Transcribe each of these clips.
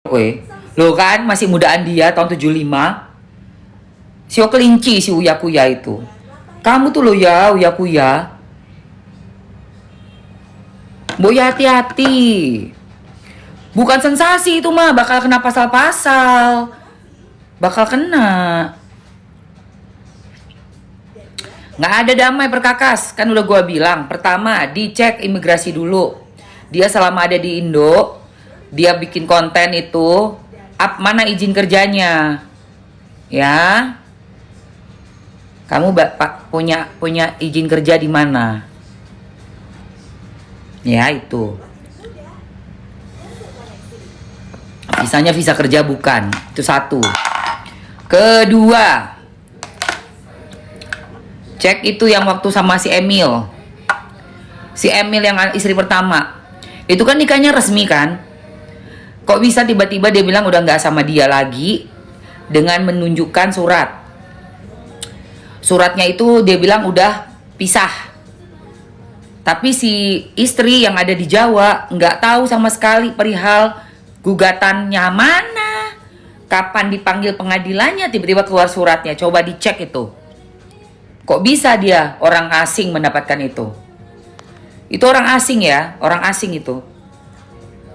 Weh. Lo kan masih mudaan dia tahun 75. Sio kelinci si Uya Kuya itu. Kamu tuh lo ya Uya Kuya. Boya hati-hati. Bukan sensasi itu mah, bakal kena pasal-pasal. Bakal kena. Nggak ada damai perkakas. Kan udah gua bilang. Pertama, dicek imigrasi dulu. Dia selama ada di Indo, dia bikin konten itu, mana izin kerjanya? Ya. Kamu punya izin kerja di mana? Ya, itu. Visanya visa kerja bukan. Itu satu. Kedua, cek itu yang waktu sama si Emil. Si Emil yang istri pertama. Itu kan nikahnya resmi kan? Kok bisa tiba-tiba dia bilang udah nggak sama dia lagi dengan menunjukkan surat. Suratnya itu dia bilang udah pisah. Tapi si istri yang ada di Jawa nggak tahu sama sekali perihal gugatannya mana, kapan dipanggil pengadilannya, tiba-tiba keluar suratnya. Coba dicek itu. Kok bisa dia orang asing mendapatkan itu? Itu orang asing ya, orang asing itu.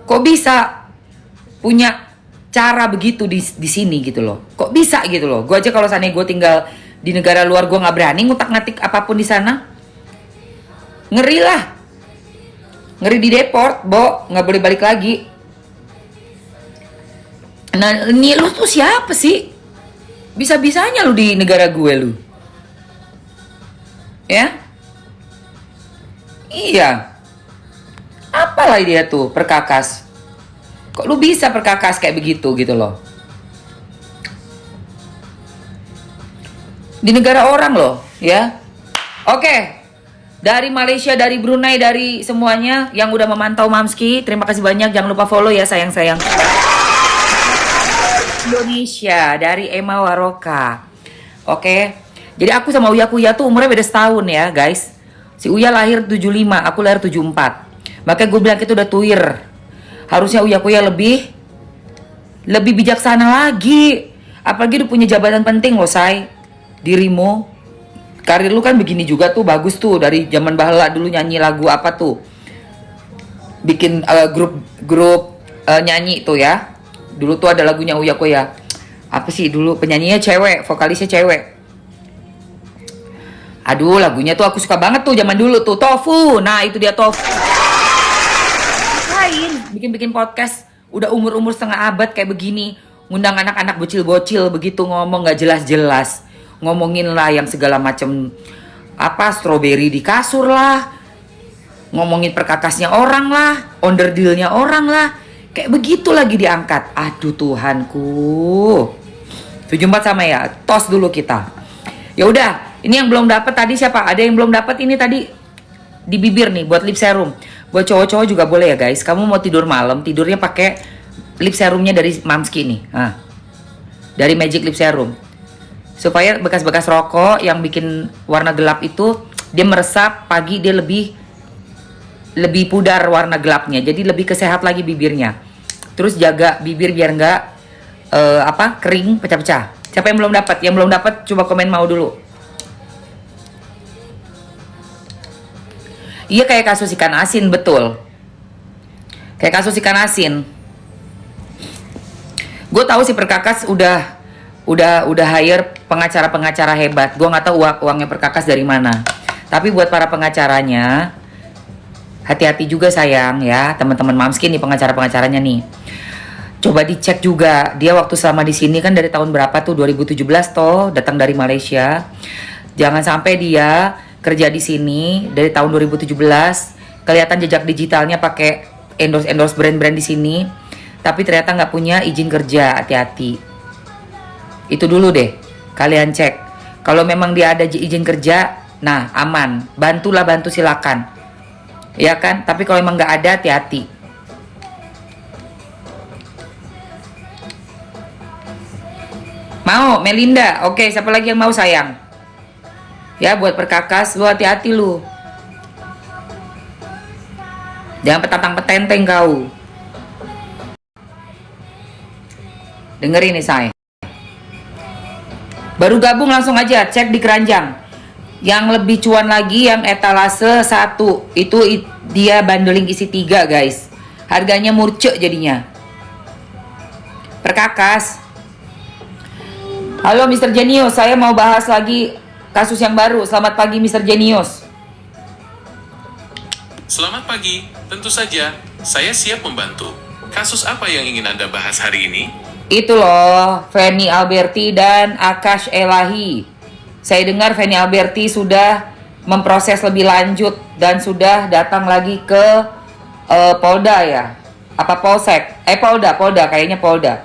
Kok bisa punya cara begitu di sini gitu loh? Kok bisa gitu loh? Gue aja kalau seandainya gue tinggal di negara luar, gue nggak berani ngutak-ngatik apapun di sana. Ngeri lah, ngeri di deport, Bo, nggak boleh balik lagi. Nah, ini lu tuh siapa sih? Bisa-bisanya lu di negara gue lu, ya? Iya. Apalah dia tuh perkakas? Kok lu bisa perkakas kayak begitu gitu loh? Di negara orang loh, ya. Oke. Dari Malaysia, dari Brunei, dari semuanya yang udah memantau Mamski, terima kasih banyak. Jangan lupa follow ya sayang-sayang. Indonesia dari Emma Waroka. Oke. Jadi aku sama Uya Kuya tuh umurnya beda setahun ya, guys. Si Uya lahir 75, aku lahir 74. Makanya gue bilang itu udah tuir. Harusnya Uya Kuya lebih bijaksana lagi. Apalagi udah punya jabatan penting loh, say. Dirimu. Karir lu kan begini juga tuh, bagus tuh. Dari zaman bahala dulu nyanyi lagu apa tuh, bikin grup nyanyi tuh ya. Dulu tuh ada lagunya Uya Kuya. Apa sih dulu, penyanyinya cewek, vokalisnya cewek. Aduh, lagunya tuh aku suka banget tuh zaman dulu tuh, Tofu. Nah, itu dia Tofu. Ngapain bikin podcast udah umur-umur setengah abad kayak begini, ngundang anak-anak bocil-bocil begitu ngomong gak jelas-jelas. Ngomongin lah yang segala macam, apa, stroberi di kasur lah, ngomongin perkakasnya orang lah, onderdilnya orang lah, kayak begitu lagi diangkat. Aduh Tuhanku. 74 sama ya, tos dulu kita. Ya udah, ini yang belum dapat tadi siapa? Ada yang belum dapat ini tadi di bibir nih buat lip serum. Buat cowok-cowok juga boleh ya guys. Kamu mau tidur malam, tidurnya pakai lip serumnya dari Mamski nih. Nah, dari Magic Lip Serum. Supaya bekas-bekas rokok yang bikin warna gelap itu dia meresap, pagi dia lebih pudar warna gelapnya, jadi lebih kesehat lagi bibirnya. Terus jaga bibir biar nggak kering pecah-pecah. Siapa yang belum dapat? Yang belum dapat coba komen mau dulu. Iya, kayak kasus ikan asin, betul. Kayak kasus ikan asin. Gue tahu si perkakas udah hire pengacara-pengacara hebat. Gue nggak tahu uangnya perkakas dari mana. Tapi buat para pengacaranya, hati-hati juga sayang ya, teman-teman Mamski nih, pengacara-pengacaranya nih. Coba dicek juga, dia waktu selama di sini kan dari tahun berapa tuh, 2017 toh, datang dari Malaysia. Jangan sampai dia kerja di sini dari tahun 2017, kelihatan jejak digitalnya pakai endorse brand-brand di sini, tapi ternyata nggak punya izin kerja. Hati-hati. Itu dulu deh, kalian cek. Kalau memang dia ada izin kerja, nah aman, bantu silakan, ya kan. Tapi kalau memang nggak ada, hati-hati. Mau Melinda? Oke, siapa lagi yang mau sayang? Ya, buat perkakas lu hati-hati lu, jangan petantang petenteng kau. dengerin nih saya. Baru gabung langsung aja cek di keranjang. Yang lebih cuan lagi yang etalase 1 itu dia bundling isi 3 guys. Harganya murce jadinya. Perkakas. Halo Mr. Genius, saya mau bahas lagi kasus yang baru. Selamat pagi Mr. Genius. Selamat pagi, tentu saja saya siap membantu. Kasus apa yang ingin Anda bahas hari ini? Itu loh, Feni Alberti dan Akash Elahi. Saya dengar Feni Alberti sudah memproses lebih lanjut dan sudah datang lagi ke Polda ya? Apa Polsek? Polda, kayaknya Polda.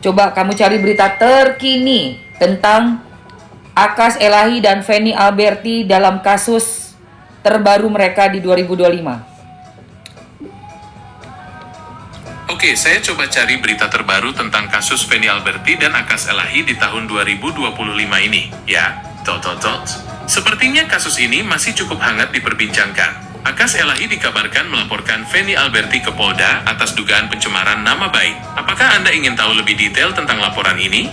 Coba kamu cari berita terkini tentang Akash Elahi dan Feni Alberti dalam kasus terbaru mereka di 2025. Oke, saya coba cari berita terbaru tentang kasus Feni Alberti dan Akash Elahi di tahun 2025 ini. Ya, Sepertinya kasus ini masih cukup hangat diperbincangkan. Akash Elahi dikabarkan melaporkan Feni Alberti ke Polda atas dugaan pencemaran nama baik. Apakah Anda ingin tahu lebih detail tentang laporan ini?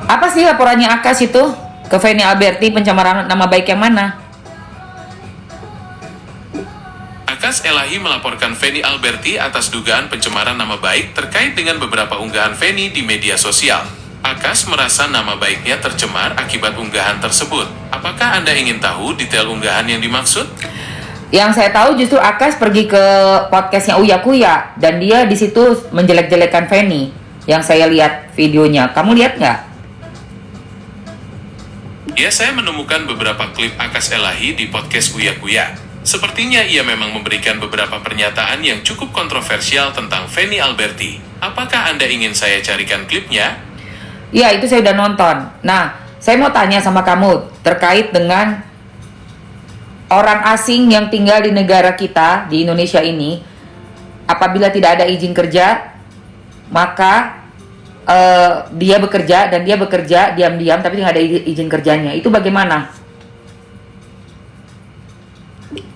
Apa sih laporannya Akash itu ke Feni Alberti, pencemaran nama baik yang mana? Akash Elahi melaporkan Feni Alberti atas dugaan pencemaran nama baik terkait dengan beberapa unggahan Feni di media sosial. Akash merasa nama baiknya tercemar akibat unggahan tersebut. Apakah Anda ingin tahu detail unggahan yang dimaksud? Yang saya tahu justru Akash pergi ke podcastnya Uya Kuya dan dia di situ menjelek-jelekan Feni. Yang saya lihat videonya, kamu lihat nggak? Ya, saya menemukan beberapa klip Akash Elahi di podcast Uya Kuya. Sepertinya ia memang memberikan beberapa pernyataan yang cukup kontroversial tentang Feni Alberti. Apakah Anda ingin saya carikan klipnya? Ya, itu saya udah nonton. Nah, saya mau tanya sama kamu terkait dengan orang asing yang tinggal di negara kita, di Indonesia ini. Apabila tidak ada izin kerja, maka dia bekerja diam-diam tapi tidak ada izin kerjanya. Itu bagaimana?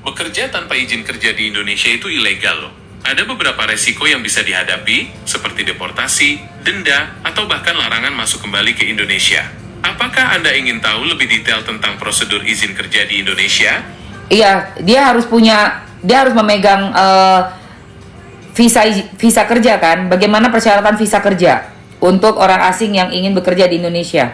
Bekerja tanpa izin kerja di Indonesia itu ilegal loh. Ada beberapa resiko yang bisa dihadapi, seperti deportasi, denda, atau bahkan larangan masuk kembali ke Indonesia. Apakah Anda ingin tahu lebih detail tentang prosedur izin kerja di Indonesia? Iya, dia harus memegang visa kerja kan? Bagaimana persyaratan visa kerja untuk orang asing yang ingin bekerja di Indonesia?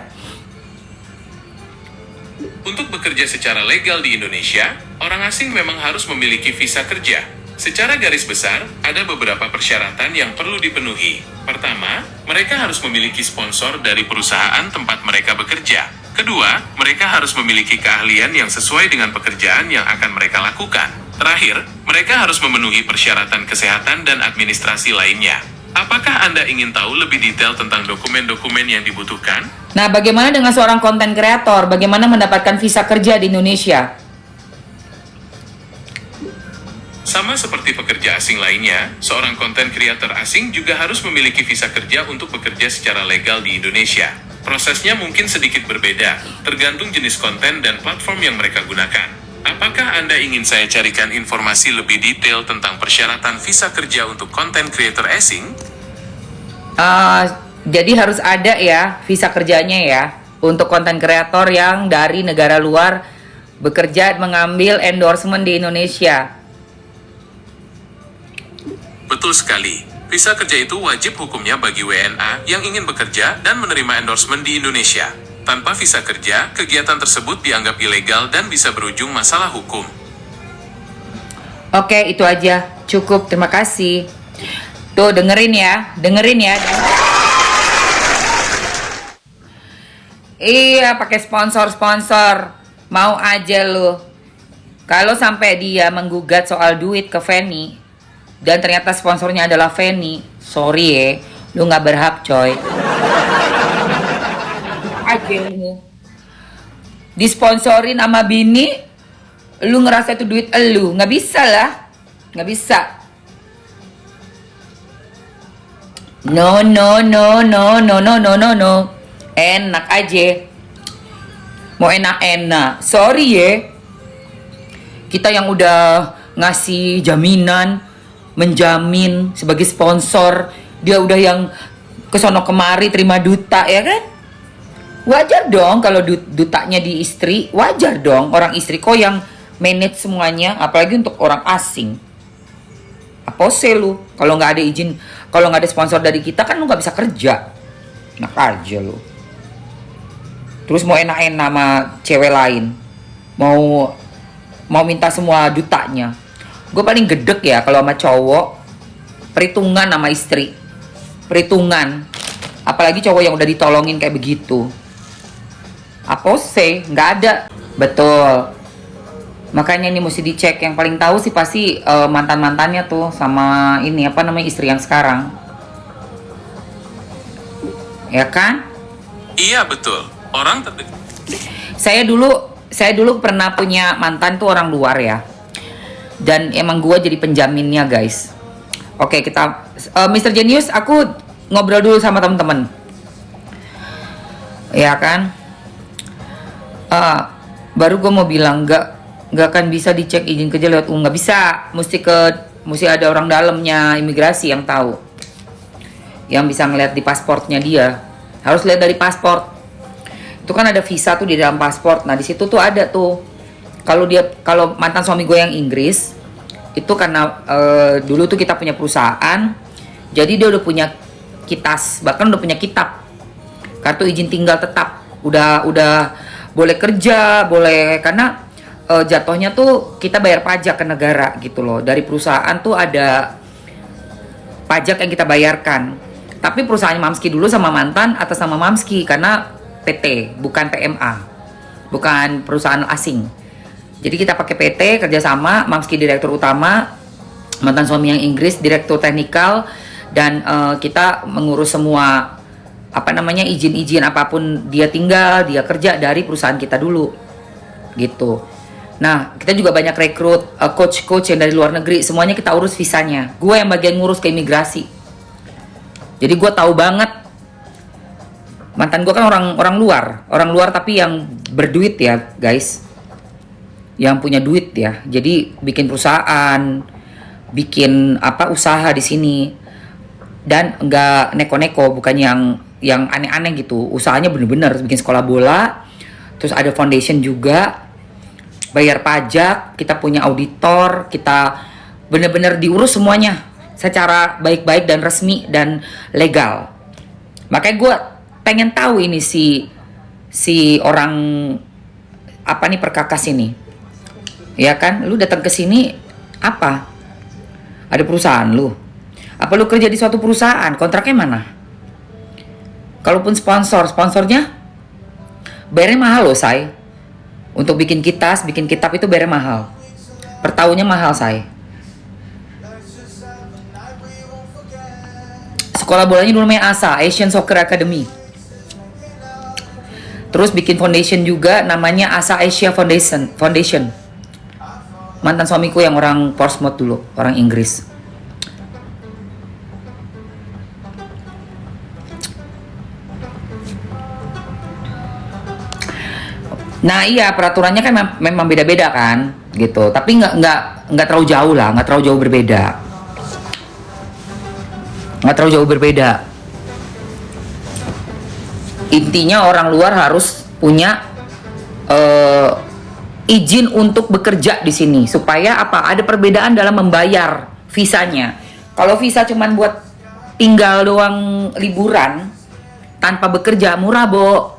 Untuk bekerja secara legal di Indonesia, orang asing memang harus memiliki visa kerja. Secara garis besar, ada beberapa persyaratan yang perlu dipenuhi. Pertama, mereka harus memiliki sponsor dari perusahaan tempat mereka bekerja. Kedua, mereka harus memiliki keahlian yang sesuai dengan pekerjaan yang akan mereka lakukan. Terakhir, mereka harus memenuhi persyaratan kesehatan dan administrasi lainnya. Apakah Anda ingin tahu lebih detail tentang dokumen-dokumen yang dibutuhkan? Nah, bagaimana dengan seorang konten kreator? Bagaimana mendapatkan visa kerja di Indonesia? Sama seperti pekerja asing lainnya, seorang konten kreator asing juga harus memiliki visa kerja untuk bekerja secara legal di Indonesia. Prosesnya mungkin sedikit berbeda, tergantung jenis konten dan platform yang mereka gunakan. Apakah Anda ingin saya carikan informasi lebih detail tentang persyaratan visa kerja untuk konten kreator asing? Jadi harus ada ya visa kerjanya ya untuk konten kreator yang dari negara luar bekerja mengambil endorsement di Indonesia. Betul sekali. Visa kerja itu wajib hukumnya bagi WNA yang ingin bekerja dan menerima endorsement di Indonesia. Tanpa visa kerja, kegiatan tersebut dianggap ilegal dan bisa berujung masalah hukum. Oke, itu aja. Cukup, terima kasih. Tuh, dengerin ya. Iya, pakai sponsor. Mau aja lu. Kalau sampai dia menggugat soal duit ke Feni, dan ternyata sponsornya adalah Feni, sorry ya, lu nggak berhak coy. Aja lu disponsorin sama bini, lu ngerasa itu duit elu, nggak bisa lah, nggak bisa. No, enak aja, mau enak-enak, sorry ya, kita yang udah ngasih jaminan, menjamin sebagai sponsor, dia udah yang kesono kemari terima duta ya kan? Wajar dong kalau dutanya di istri, wajar dong orang istri kok yang manage semuanya, apalagi untuk orang asing. Apa sih lu? Kalau nggak ada izin, kalau nggak ada sponsor dari kita kan lu nggak bisa kerja. Enak aja lu. Terus mau enak-enak sama cewek lain, mau minta semua dutanya. Gue paling gedek ya kalau sama cowok perhitungan sama istri, perhitungan. Apalagi cowok yang udah ditolongin kayak begitu. Apa sih? Nggak ada. Betul. Makanya ini mesti dicek. Yang paling tahu sih pasti mantan-mantannya tuh sama ini apa namanya istri yang sekarang. Ya kan? Iya betul. Orang terdekat. Saya dulu pernah punya mantan tuh orang luar ya. Dan emang gue jadi penjaminnya guys. Oke kita Mr. Genius, aku ngobrol dulu sama temen-temen. Ya kan? Baru gue mau bilang nggak akan bisa dicek izin kerja lewat nggak bisa, mesti ada orang dalamnya imigrasi yang tahu, yang bisa ngeliat di pasportnya dia, harus lihat dari pasport. Itu kan ada visa tuh di dalam pasport. Nah di situ tuh ada tuh kalau mantan suami gue yang Inggris itu karena dulu tuh kita punya perusahaan, jadi dia udah punya kitas, bahkan udah punya kitab kartu izin tinggal tetap, udah boleh kerja, boleh, karena jatuhnya tuh kita bayar pajak ke negara gitu loh. Dari perusahaan tuh ada pajak yang kita bayarkan. Tapi perusahaannya Mamski dulu sama mantan atas nama Mamski karena PT, bukan PMA, bukan perusahaan asing. Jadi kita pakai PT kerjasama, Mamski direktur utama, mantan suami yang Inggris direktur teknikal, dan kita mengurus semua apa namanya izin-izin apapun dia tinggal, dia kerja dari perusahaan kita dulu gitu. Nah kita juga banyak rekrut coach-coach yang dari luar negeri, semuanya kita urus visanya. Gue yang bagian ngurus ke imigrasi, jadi gue tahu banget. Mantan gue kan orang luar tapi yang berduit ya guys, yang punya duit ya, jadi bikin perusahaan, bikin usaha di sini, dan nggak neko-neko, bukan yang aneh-aneh gitu. Usahanya bener-bener bikin sekolah bola, terus ada foundation juga, bayar pajak, kita punya auditor, kita bener-bener diurus semuanya secara baik-baik dan resmi dan legal. Makanya gue pengen tahu ini si orang apa nih perkakas ini, ya kan? Lu datang ke sini apa? Ada perusahaan lu? Apa lu kerja di suatu perusahaan? Kontraknya mana? Kalaupun sponsornya bayarnya mahal loh, say. Untuk bikin kitab itu bayarnya mahal. Per tahunnya mahal, say. Sekolah bolanya dulu namanya ASA, Asian Soccer Academy. Terus bikin foundation juga namanya ASA Asia Foundation. Mantan suamiku yang orang Portsmouth dulu, orang Inggris. Nah iya, peraturannya kan memang beda-beda kan gitu, tapi nggak terlalu jauh lah, nggak terlalu jauh berbeda. Intinya orang luar harus punya izin untuk bekerja di sini, supaya apa? Ada perbedaan dalam membayar visanya. Kalau visa cuman buat tinggal doang, liburan tanpa bekerja, murah, Bo.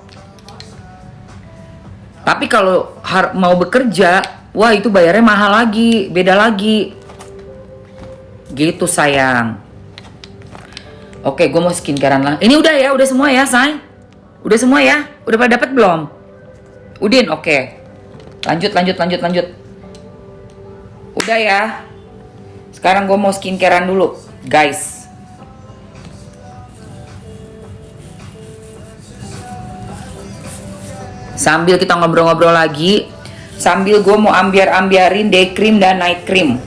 Tapi kalau mau bekerja, wah itu bayarnya mahal lagi, beda lagi. Gitu sayang. Oke, gue mau skincarean lah. Ini udah ya, udah semua ya, say. Udah semua ya? Udah pada dapat belum? Udin, oke. Lanjut. Udah ya. Sekarang gue mau skincarean dulu, guys. Sambil kita ngobrol-ngobrol lagi, sambil gue mau ambiarin day cream dan night cream.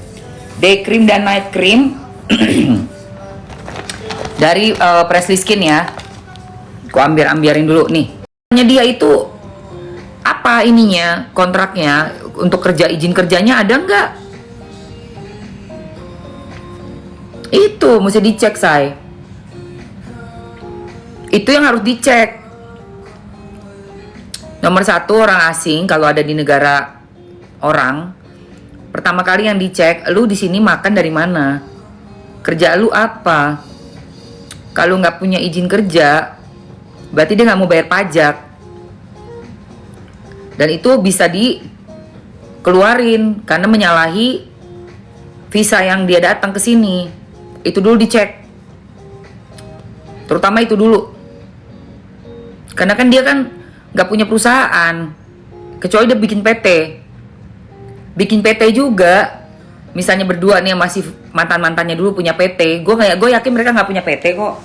Day cream dan night cream dari Presley Skin ya. Gue ambiarin dulu nih. Dia itu apa ininya, kontraknya untuk kerja, izin kerjanya ada nggak? Itu mesti dicek, say. Itu yang harus dicek. Nomor satu, orang asing kalau ada di negara orang, pertama kali yang dicek, lu di sini makan dari mana? Kerja lu apa? Kalau nggak punya izin kerja, berarti dia nggak mau bayar pajak. Dan itu bisa dikeluarin karena menyalahi visa yang dia datang ke sini. Itu dulu dicek. Terutama itu dulu. Karena kan dia kan nggak punya perusahaan, kecuali dia bikin PT. Bikin PT juga, misalnya berdua nih masih mantan-mantannya dulu punya PT. Gue yakin mereka nggak punya PT kok.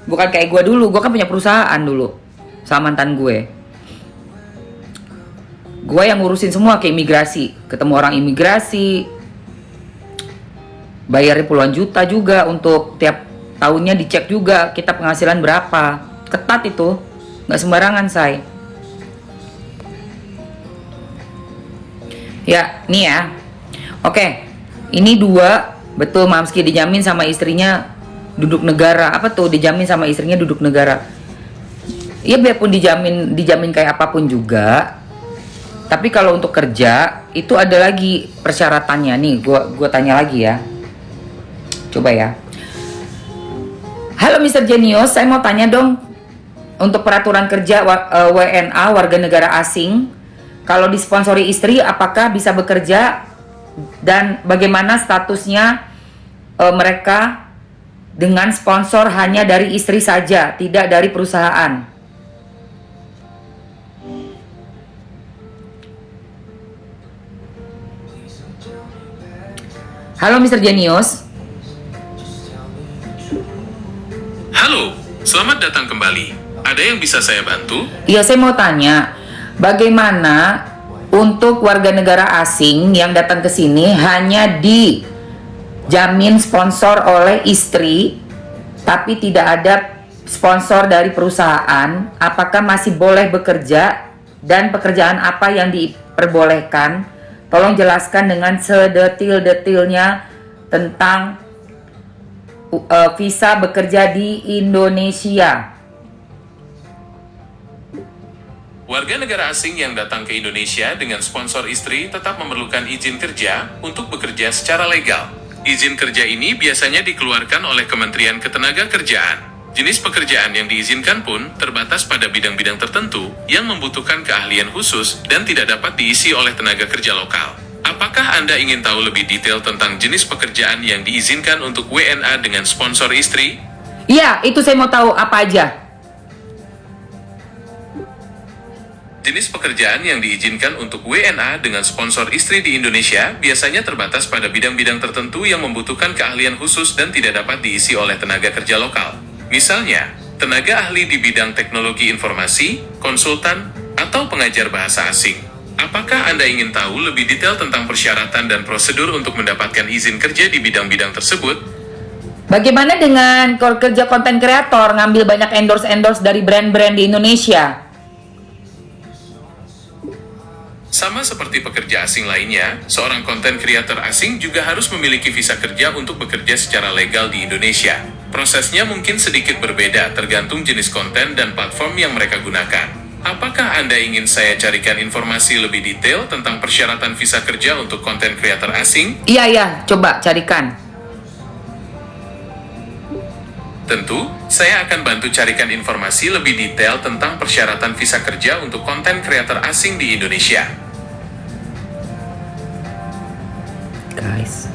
Bukan kayak gue dulu, gue kan punya perusahaan dulu sama mantan gue. Gue yang ngurusin semua ke imigrasi, ketemu orang imigrasi, bayarnya puluhan juta juga untuk tiap tahunnya dicek juga kita penghasilan berapa. Ketat itu, nggak sembarangan say. Ya, nih ya. Oke, ini dua, betul Mamski dijamin sama istrinya duduk negara. Apa tuh dijamin sama istrinya duduk negara? Ya biarpun dijamin kayak apapun juga. Tapi kalau untuk kerja itu ada lagi persyaratannya nih. Gua tanya lagi ya. Coba ya. Halo Mr. Genius, saya mau tanya dong untuk peraturan kerja WNA warga negara asing. Kalau disponsori istri, apakah bisa bekerja dan bagaimana statusnya mereka dengan sponsor hanya dari istri saja, tidak dari perusahaan? Halo Mr. Genius. Halo, selamat datang kembali. Ada yang bisa saya bantu? Iya, saya mau tanya, bagaimana untuk warga negara asing yang datang ke sini hanya dijamin sponsor oleh istri, tapi tidak ada sponsor dari perusahaan? Apakah masih boleh bekerja dan pekerjaan apa yang diperbolehkan? Tolong jelaskan dengan sedetil-detilnya tentang visa bekerja di Indonesia. Warga negara asing yang datang ke Indonesia dengan sponsor istri tetap memerlukan izin kerja untuk bekerja secara legal. Izin kerja ini biasanya dikeluarkan oleh Kementerian Ketenagakerjaan. Jenis pekerjaan yang diizinkan pun terbatas pada bidang-bidang tertentu yang membutuhkan keahlian khusus dan tidak dapat diisi oleh tenaga kerja lokal. Apakah Anda ingin tahu lebih detail tentang jenis pekerjaan yang diizinkan untuk WNA dengan sponsor istri? Iya, itu saya mau tahu apa aja. Jenis pekerjaan yang diizinkan untuk WNA dengan sponsor istri di Indonesia biasanya terbatas pada bidang-bidang tertentu yang membutuhkan keahlian khusus dan tidak dapat diisi oleh tenaga kerja lokal. Misalnya, tenaga ahli di bidang teknologi informasi, konsultan, atau pengajar bahasa asing. Apakah Anda ingin tahu lebih detail tentang persyaratan dan prosedur untuk mendapatkan izin kerja di bidang-bidang tersebut? Bagaimana dengan kerja konten kreator, ngambil banyak endorse dari brand-brand di Indonesia? Sama seperti pekerja asing lainnya, seorang konten creator asing juga harus memiliki visa kerja untuk bekerja secara legal di Indonesia. Prosesnya mungkin sedikit berbeda tergantung jenis konten dan platform yang mereka gunakan. Apakah Anda ingin saya carikan informasi lebih detail tentang persyaratan visa kerja untuk konten creator asing? Iya, coba carikan. Tentu, saya akan bantu carikan informasi lebih detail tentang persyaratan visa kerja untuk konten kreator asing di Indonesia. Guys.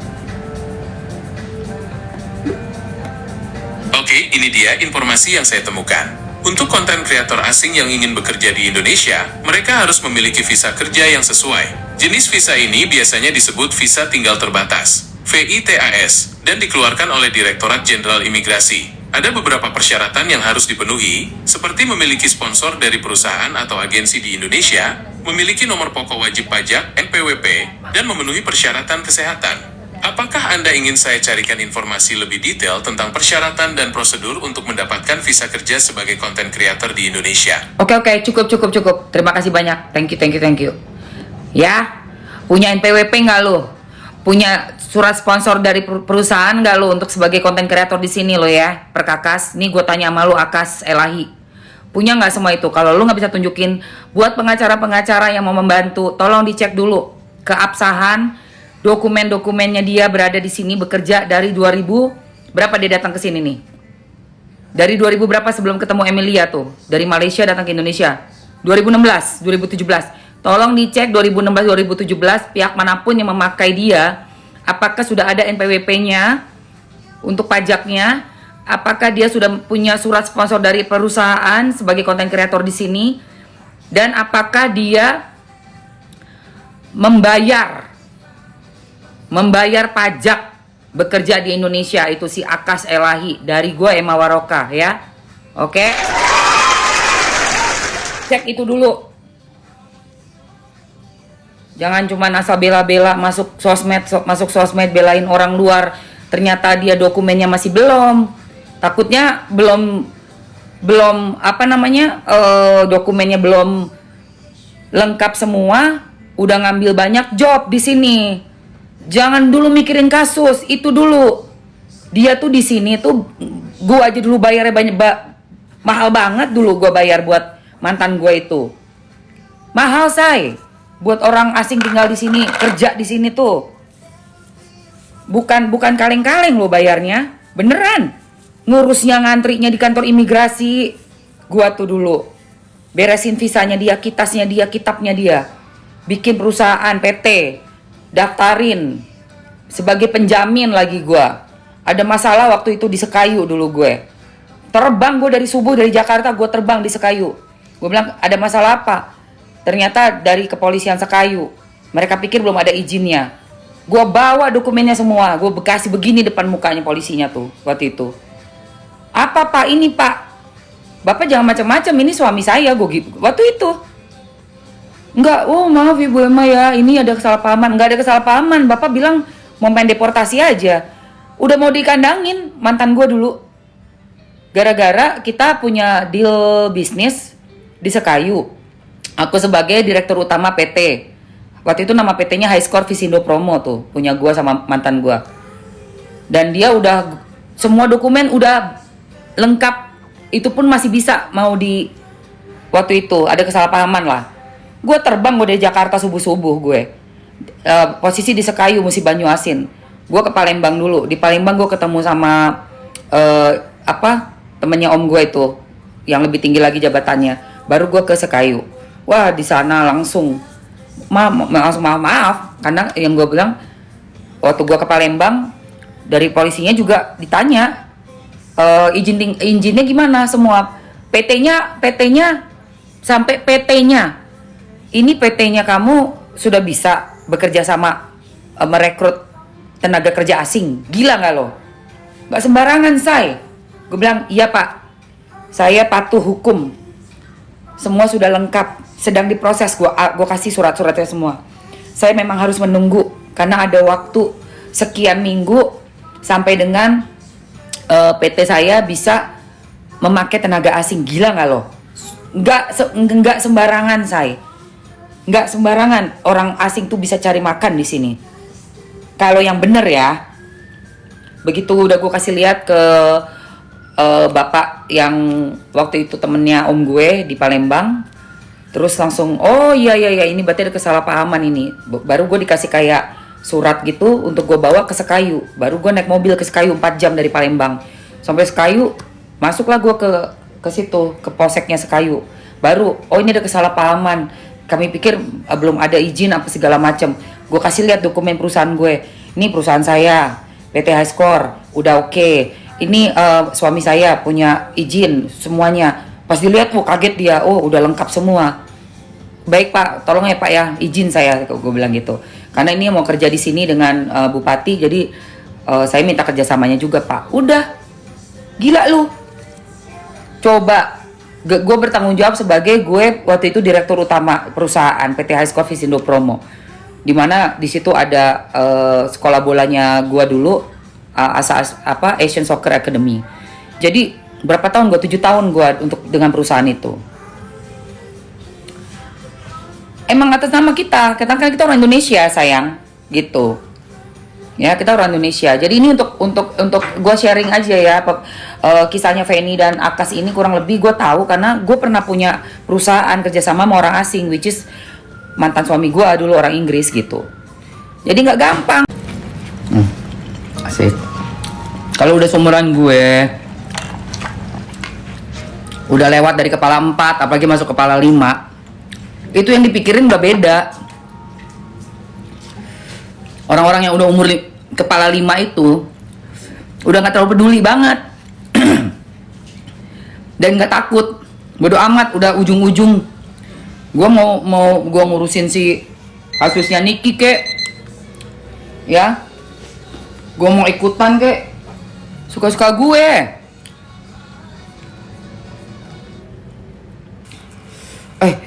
Oke, ini dia informasi yang saya temukan. Untuk konten kreator asing yang ingin bekerja di Indonesia, mereka harus memiliki visa kerja yang sesuai. Jenis visa ini biasanya disebut visa tinggal terbatas, VITAS, dan dikeluarkan oleh Direktorat Jenderal Imigrasi. Ada beberapa persyaratan yang harus dipenuhi, seperti memiliki sponsor dari perusahaan atau agensi di Indonesia, memiliki nomor pokok wajib pajak (NPWP), dan memenuhi persyaratan kesehatan. Apakah Anda ingin saya carikan informasi lebih detail tentang persyaratan dan prosedur untuk mendapatkan visa kerja sebagai content creator di Indonesia? Oke, cukup. Terima kasih banyak. Thank you. Ya, punya NPWP nggak lo? punya surat sponsor dari perusahaan nggak lo untuk sebagai konten kreator di sini lo ya, Perkakas? Nih gue tanya sama lo, Akas Elahi, punya nggak semua itu? Kalau lo nggak bisa tunjukin, buat pengacara-pengacara yang mau membantu, tolong dicek dulu keabsahan dokumen-dokumennya dia berada di sini bekerja dari 2000 berapa dia datang ke sini nih? Dari 2000 berapa sebelum ketemu Emilia tuh? Dari Malaysia datang ke Indonesia. 2016, 2017. Tolong dicek 2016-2017 pihak manapun yang memakai dia, apakah sudah ada NPWP-nya untuk pajaknya, apakah dia sudah punya surat sponsor dari perusahaan sebagai konten kreator di sini, dan apakah dia membayar pajak bekerja di Indonesia. Itu si Akas Elahi dari gue, Emma Waroka ya. Oke. Cek itu dulu. Jangan cuma asal bela-bela masuk sosmed belain orang luar, ternyata dia dokumennya masih belum. Takutnya belum dokumennya belum lengkap semua, udah ngambil banyak job di sini. Jangan dulu mikirin kasus itu dulu. Dia tuh di sini tuh gua aja dulu bayarnya mahal banget dulu gua bayar buat mantan gua itu. Mahal, say. Buat orang asing tinggal di sini, kerja di sini tuh. Bukan kaleng-kaleng lo bayarnya. Beneran. Ngurusnya ngantrinya di kantor imigrasi. Gua tuh dulu beresin visanya dia, kitasnya dia, kitabnya dia. Bikin perusahaan PT, daftarin sebagai penjamin lagi gua. Ada masalah waktu itu di Sekayu dulu gue. Terbang gue dari subuh dari Jakarta, gue terbang di Sekayu. Gue bilang ada masalah apa? Ternyata dari kepolisian Sekayu. Mereka pikir belum ada izinnya. Gue bawa dokumennya semua. Gue kasih begini depan mukanya polisinya tuh waktu itu. Apa pak ini pak? Bapak jangan macam-macam, ini suami saya. Gue gitu waktu itu. Enggak, oh maaf Ibu Emma ya, ini ada kesalahpahaman. Enggak ada kesalahpahaman. Bapak bilang mau main deportasi aja. Udah mau dikandangin mantan gue dulu. Gara-gara kita punya deal bisnis di Sekayu. Aku sebagai direktur utama PT. Waktu itu nama PT-nya High Score Visindo Promo tuh, punya gua sama mantan gua. Dan dia udah semua dokumen udah lengkap. Itu pun masih bisa mau di waktu itu ada kesalahpahaman lah. Gua terbang dari Jakarta subuh-subuh gue. Posisi di Sekayu mesti Banyuasin. Gua ke Palembang dulu. Di Palembang gua ketemu sama temennya om gue itu yang lebih tinggi lagi jabatannya. Baru gua ke Sekayu. Wah di sana langsung maaf karena yang gue bilang waktu gue ke Palembang dari polisinya juga ditanya izinnya gimana semua PT-nya sampai PT-nya ini PT-nya kamu sudah bisa bekerja sama merekrut tenaga kerja asing, gila nggak lo? Nggak sembarangan say. Gue bilang iya pak, saya patuh hukum, semua sudah lengkap. Sedang diproses, gue kasih surat-suratnya semua. Saya memang harus menunggu karena ada waktu sekian minggu sampai dengan PT saya bisa memakai tenaga asing. Gila nggak lo? Nggak sembarangan say. Nggak sembarangan orang asing tuh bisa cari makan di sini. Kalau yang bener ya. Begitu udah gue kasih lihat ke bapak yang waktu itu temennya om gue di Palembang. Terus langsung, oh iya ini berarti ada kesalahpahaman ini. Baru gue dikasih kayak surat gitu untuk gue bawa ke Sekayu. Baru gue naik mobil ke Sekayu 4 jam dari Palembang. Sampai Sekayu, masuklah gue ke situ, ke polseknya Sekayu. Baru, oh ini ada kesalahpahaman. Kami pikir belum ada izin apa segala macam. Gue kasih lihat dokumen perusahaan gue. Ini perusahaan saya, PT High Score, udah oke. Ini suami saya punya izin semuanya. Pas dilihat, kaget dia. Oh, udah lengkap semua. Baik pak, tolong ya pak ya, izin saya, gue bilang gitu. Karena ini mau kerja di sini dengan bupati, jadi saya minta kerjasamanya juga pak. Udah, gila lu. Coba, gue bertanggung jawab sebagai gue waktu itu direktur utama perusahaan PT High Score Visindo Promo. Dimana di situ ada sekolah bolanya gue dulu, Asian Soccer Academy. Jadi berapa tahun gue? 7 tahun gue untuk dengan perusahaan itu. Emang atas nama kita kan kita orang Indonesia sayang, gitu. Ya, kita orang Indonesia. Jadi ini untuk gue sharing aja ya. Kisahnya Feni dan Akas ini kurang lebih gue tahu karena gue pernah punya perusahaan kerjasama sama orang asing, which is mantan suami gue dulu orang Inggris gitu. Jadi nggak gampang. Asik. Kalau udah seumuran gue, udah lewat dari kepala 4, apalagi masuk kepala 5, itu yang dipikirin udah beda. Orang-orang yang udah umur kepala 5 itu udah nggak terlalu peduli banget dan nggak takut, bodo amat. Udah ujung-ujung gue mau gue ngurusin si kasusnya Niki kek, ya gue mau ikutan kek, suka-suka gue.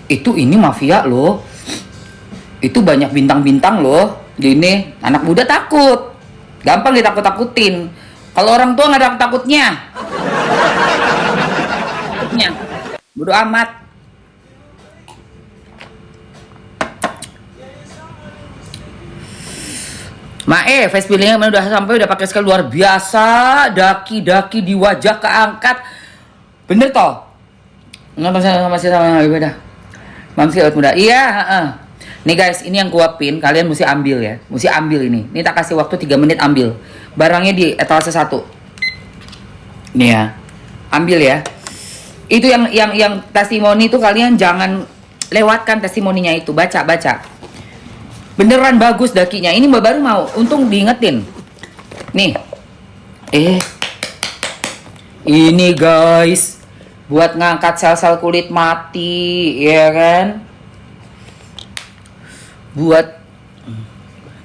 Itu ini mafia loh, itu banyak bintang-bintang loh. Gini, anak muda takut, gampang ditakut-takutin. Kalau orang tua nggak ada takutnya. Bodo amat. Mae, face peelingnya udah sampai, udah pakai sekali luar biasa. Daki-daki di wajah keangkat. Bener toh? Nggak masih sama beda. Mamsi muda. Iya, Nih guys, ini yang kuapin, kalian mesti ambil ya. Mesti ambil ini. Ini tak kasih waktu 3 menit ambil. Barangnya di etalase 1. Nih ya. Ambil ya. Itu yang testimoni itu kalian jangan lewatkan testimoninya itu. Baca. Beneran bagus dakinya. Ini Mbak baru mau. Untung diingetin. Nih. Ini guys. Buat ngangkat sel-sel kulit mati, ya kan? Buat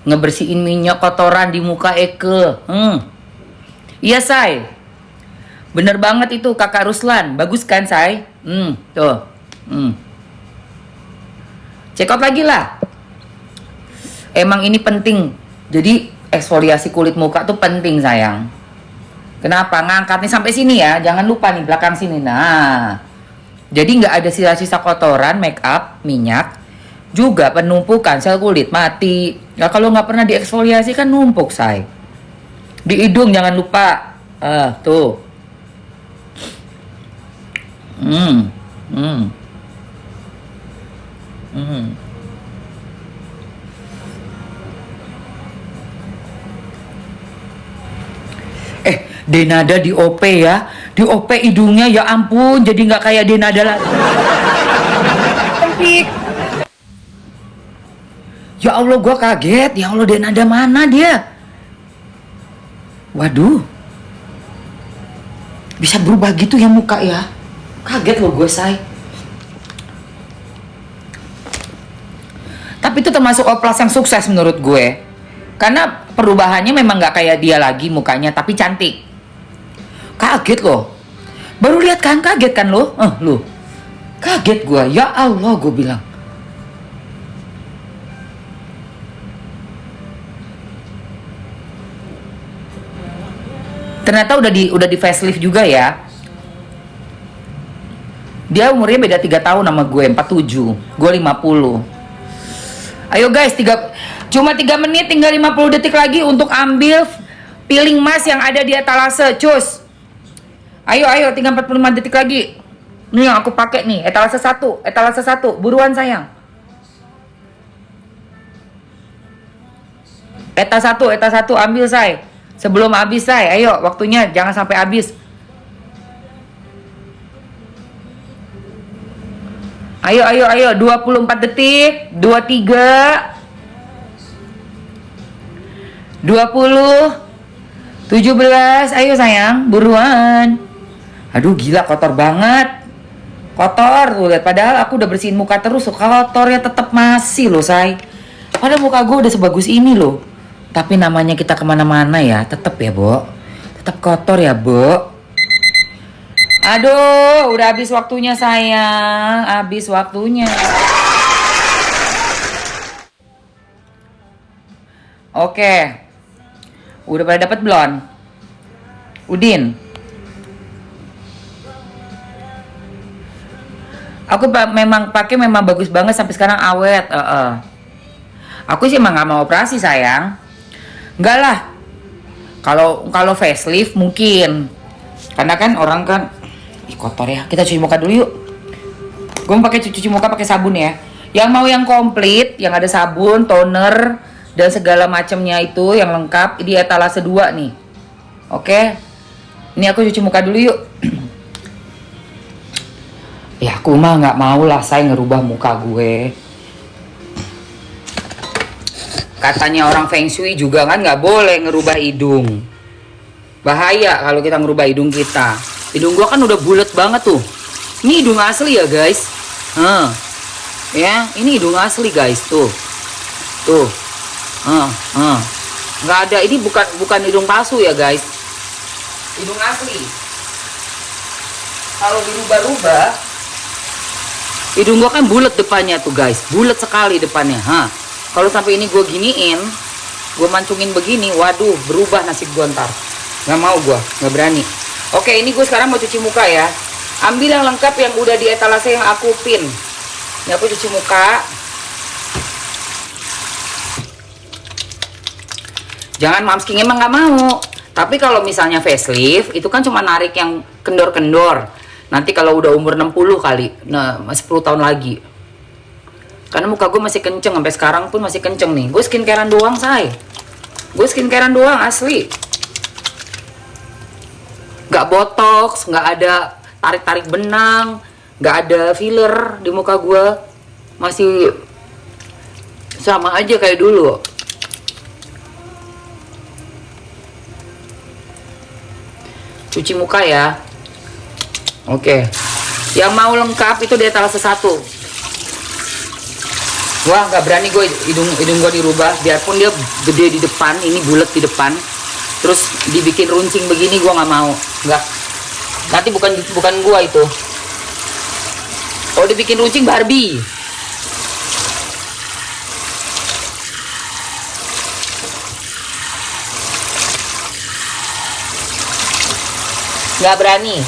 ngebersihin minyak kotoran di muka Eke. Iya, Say. Bener banget itu Kakak Ruslan. Bagus kan, Say? Tuh. Check out lagi lah. Emang ini penting. Jadi eksfoliasi kulit muka tuh penting, sayang. Kenapa? Ngangkatnya sampai sini ya. Jangan lupa nih belakang sini. Nah. Jadi nggak ada sisa-sisa kotoran, make up, minyak. Juga penumpukan sel kulit mati. Ya kalau nggak pernah dieksfoliasi kan numpuk, Say. Di hidung jangan lupa. Tuh. Denada di OP ya. Di OP hidungnya ya ampun. Jadi nggak kayak Denada lagi. Ya Allah, gue kaget. Ya Allah, Denada mana dia? Waduh. Bisa berubah gitu ya muka ya. Kaget loh gue, Say. Tapi itu termasuk oplas yang sukses menurut gue. Karena perubahannya memang nggak kayak dia lagi mukanya, tapi cantik. Kaget loh. Baru lihat kan, kaget kan lo? Lo. Kaget gue. Ya Allah, gue bilang. Ternyata udah di facelift juga ya. Dia umurnya beda 3 tahun sama gue, 47. Gue 50. Ayo guys, cuma 3 menit, tinggal 50 detik lagi untuk ambil peeling mask yang ada di etalase. Cus. Ayo, tinggal 45 detik lagi. Ini yang aku pakai nih, etalase 1. Buruan sayang. Eta 1 ambil, Say. Sebelum habis, Say. Ayo, waktunya jangan sampai habis. Ayo, 24 detik. 23 20 17. Ayo sayang, buruan. Aduh gila, kotor banget. Kotor tuh, lihat. Padahal aku udah bersihin muka terus, kotornya tetap masih loh, Say. Padahal muka gue udah sebagus ini loh. Tapi namanya kita kemana-mana ya, tetap ya, Bo. Tetap kotor ya, Bo. Aduh, udah habis waktunya, sayang. Habis waktunya. Oke. Udah pada dapat belum? Udin. Aku memang pakai, memang bagus banget sampai sekarang awet. Aku sih emang gak mau operasi, sayang. Enggak lah. Kalau facelift mungkin. Karena kan orang kan kotor ya. Kita cuci muka dulu yuk. Gue mau pakai cuci muka pakai sabun ya. Yang mau yang komplit, yang ada sabun, toner, dan segala macamnya itu yang lengkap di etalase 2 nih. Oke. Ini aku cuci muka dulu yuk. Ya aku mah nggak mau lah saya ngerubah muka gue. Katanya orang Feng Shui juga kan nggak boleh ngerubah hidung. Bahaya kalau kita ngerubah hidung kita. Hidung gua kan udah bulat banget tuh. Ini hidung asli ya guys. Ya, ini hidung asli guys tuh. Tuh. Nggak ada, ini bukan hidung palsu ya guys. Hidung asli. Kalau dirubah-rubah, hidung gua kan bulat depannya tuh guys. Bulat sekali depannya. Kalau sampai ini gue giniin, gue mancungin begini, waduh, berubah nasib gue ntar. Nggak mau gue, nggak berani. Oke, ini gue sekarang mau cuci muka ya. Ambil yang lengkap yang udah di etalase yang aku pin. Ini aku cuci muka. Jangan mamsking, emang nggak mau. Tapi kalau misalnya facelift, itu kan cuma narik yang kendor-kendor. Nanti kalau udah umur 60 kali, nah 10 tahun lagi. Karena muka gue masih kenceng, sampai sekarang pun masih kenceng nih. Gue skincarean doang, say. Gue skincarean doang, asli. Gak botox, gak ada tarik-tarik benang, gak ada filler di muka gue. Masih sama aja kayak dulu. Cuci muka ya. Oke. Yang mau lengkap itu di etalase 1. Wah, nggak berani gue hidung gue dirubah, biarpun dia gede di depan, ini bulat di depan, terus dibikin runcing begini, gue nggak mau, nggak. Nanti bukan gue itu. Kalau dibikin runcing Barbie. Nggak berani.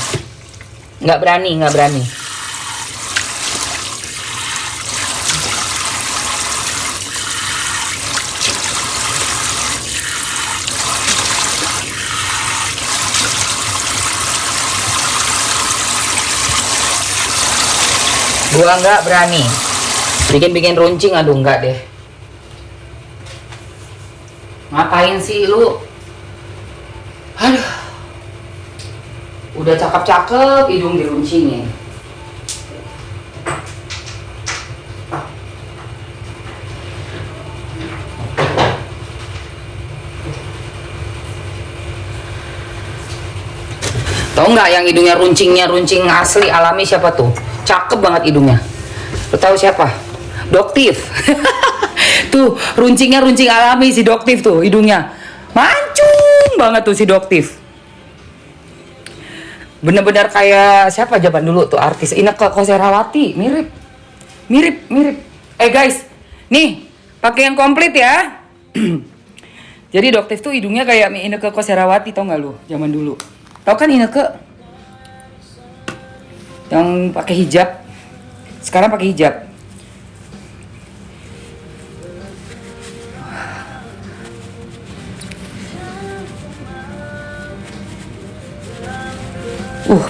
Gua nggak berani bikin runcing, aduh nggak deh. Ngapain sih lu? Aduh, udah cakep-cakep hidung diruncingin. Tahu nggak yang hidungnya runcing asli alami siapa tuh? Cakep banget hidungnya. Lo tahu siapa? Doktif. Tuh runcingnya runcing alami si Doktif tuh hidungnya. Mancung banget tuh si Doktif. Bener-bener kayak siapa zaman dulu tuh artis Inneke Koesherawati, mirip. Guys, nih pakai yang komplit ya. Jadi Doktif tuh hidungnya kayak Inneke Koesherawati, tau nggak lu? Zaman dulu. Tau kan Inneke? Yang pakai hijab. Sekarang pakai hijab.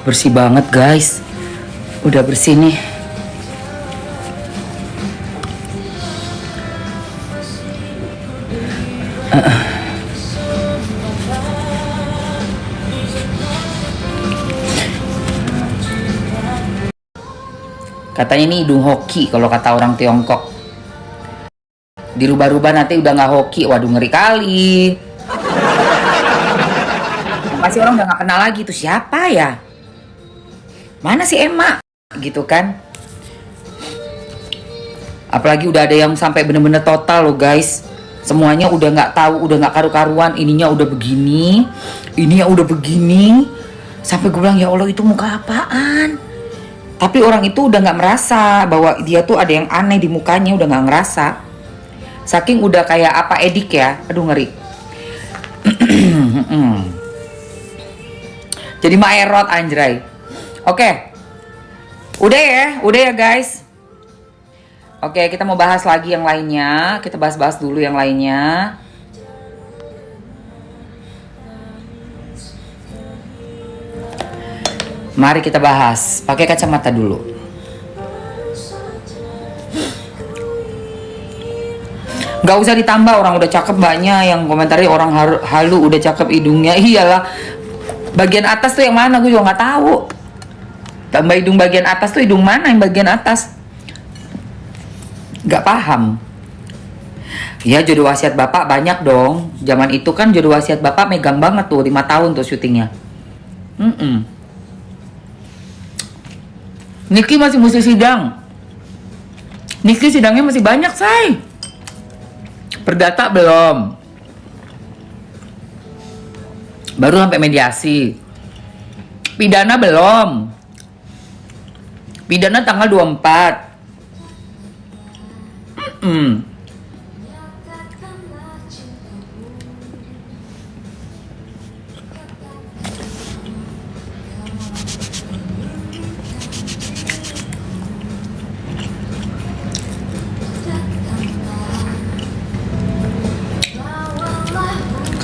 Bersih banget guys. Udah bersih nih. Katanya ini hidung hoki kalau kata orang Tiongkok. Dirubah-rubah nanti udah nggak hoki. Waduh, ngeri kali. Pasti orang udah nggak kenal lagi tuh siapa ya? Mana si Emma? Gitu kan? Apalagi udah ada yang sampai bener-bener total loh guys. Semuanya udah nggak tahu, udah nggak karu-karuan. Ininya udah begini, ininya udah begini. Sampai gue bilang ya Allah itu muka apaan? Tapi orang itu udah nggak merasa bahwa dia tuh ada yang aneh di mukanya, udah nggak ngerasa. Saking udah kayak apa edik ya, aduh ngeri. Jadi maerot anjray. Oke, udah ya guys. Oke, kita mau bahas lagi yang lainnya. Kita bahas-bahas dulu yang lainnya. Mari kita bahas. Pakai kacamata dulu. Gak usah ditambah, orang udah cakep banyak yang komentari orang halu udah cakep hidungnya. Iyalah, bagian atas tuh yang mana gue juga nggak tahu. Tambah hidung bagian atas tuh hidung mana yang bagian atas? Gak paham. Ya jodoh wasiat bapak banyak dong. Zaman itu kan jodoh wasiat bapak megang banget tuh 5 tahun tuh syutingnya. Niki masih mesti sidang. Niki sidangnya masih banyak say. Perdata belum. Baru sampai mediasi. Pidana belum. Pidana tanggal 24.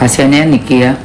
Kasiannya Niki ya.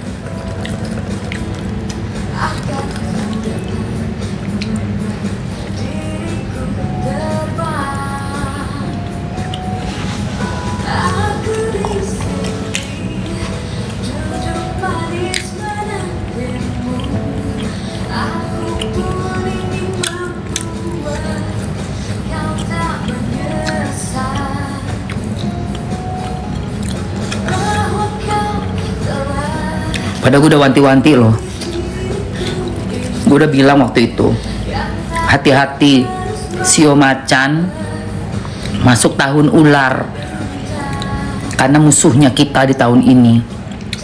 Padahal gue udah wanti-wanti loh. Gue udah bilang waktu itu, hati-hati Sio Macan masuk tahun ular. Karena musuhnya kita di tahun ini.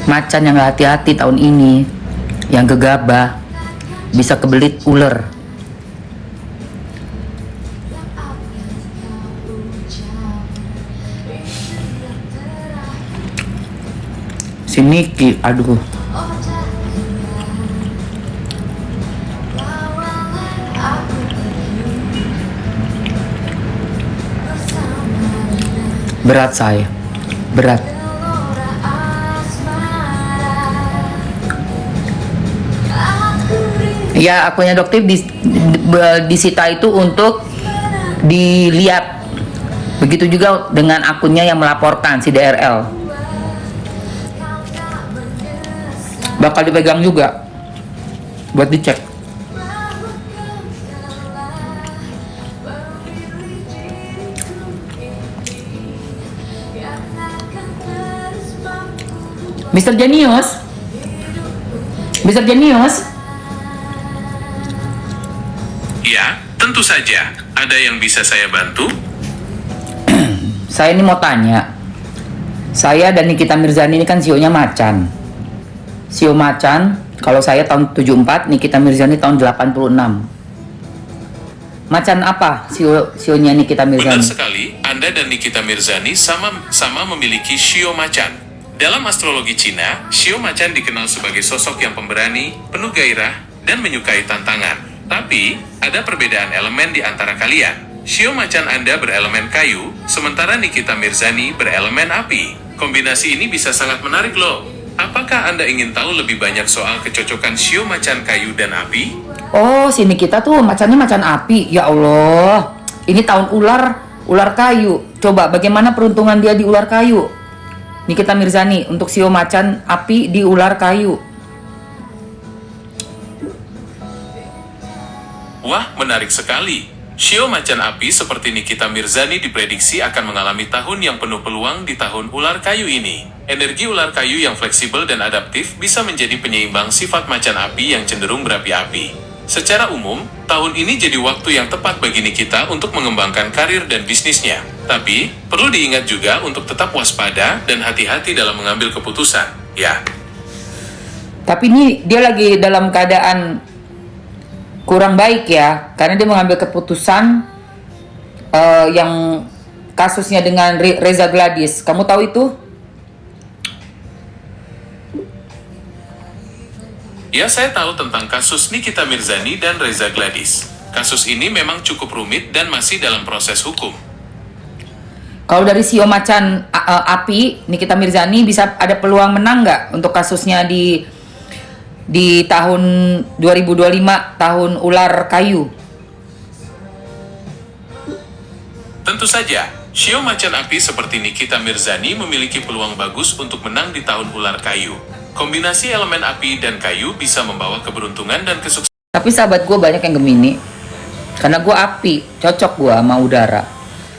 Macan yang gak hati-hati tahun ini, yang gegabah, bisa kebelit ular. Si Niki, aduh. Berat saya, berat. Ya akunnya Doktif disita itu untuk dilihat. Begitu juga dengan akunnya yang melaporkan si DRL. Bakal dipegang juga buat dicek. Mr. Genius, Mr. Genius. Ya, tentu saja. Ada yang bisa saya bantu? Saya ini mau tanya. Saya dan Nikita Mirzani ini kan sionya Macan. Sio Macan, kalau saya tahun 74, Nikita Mirzani tahun 86. Macan apa sionya Nikita Benar Mirzani? sekali, Anda dan Nikita Mirzani sama memiliki Shio Macan. Dalam astrologi Cina, Shio Macan dikenal sebagai sosok yang pemberani, penuh gairah, dan menyukai tantangan. Tapi, ada perbedaan elemen di antara kalian. Shio Macan Anda berelemen kayu, sementara Nikita Mirzani berelemen api. Kombinasi ini bisa sangat menarik loh. Apakah Anda ingin tahu lebih banyak soal kecocokan Shio Macan kayu dan api? Oh, si Nikita tuh macannya macan api. Ya Allah, ini tahun ular kayu. Coba bagaimana peruntungan dia di ular kayu? Nikita Mirzani untuk Sio Macan api di ular kayu. Wah, menarik sekali. Shio Macan api seperti Nikita Mirzani diprediksi akan mengalami tahun yang penuh peluang di tahun ular kayu ini. Energi ular kayu yang fleksibel dan adaptif bisa menjadi penyeimbang sifat macan api yang cenderung berapi-api. Secara umum, tahun ini jadi waktu yang tepat bagi Nikita untuk mengembangkan karir dan bisnisnya. Tapi, perlu diingat juga untuk tetap waspada dan hati-hati dalam mengambil keputusan, ya. Tapi ini dia lagi dalam keadaan kurang baik ya, karena dia mengambil keputusan yang kasusnya dengan Reza Gladys. Kamu tahu itu? Ya, saya tahu tentang kasus Nikita Mirzani dan Reza Gladys. Kasus ini memang cukup rumit dan masih dalam proses hukum. Kalau dari Sio Macan api, Nikita Mirzani bisa ada peluang menang nggak untuk kasusnya di di tahun 2025, tahun ular kayu. Tentu saja, Shio Macan Api seperti Nikita Mirzani memiliki peluang bagus untuk menang di tahun ular kayu. Kombinasi elemen api dan kayu bisa membawa keberuntungan dan kesuksesan. Tapi sahabat gue banyak yang Gemini. Karena gue api, cocok gue sama udara.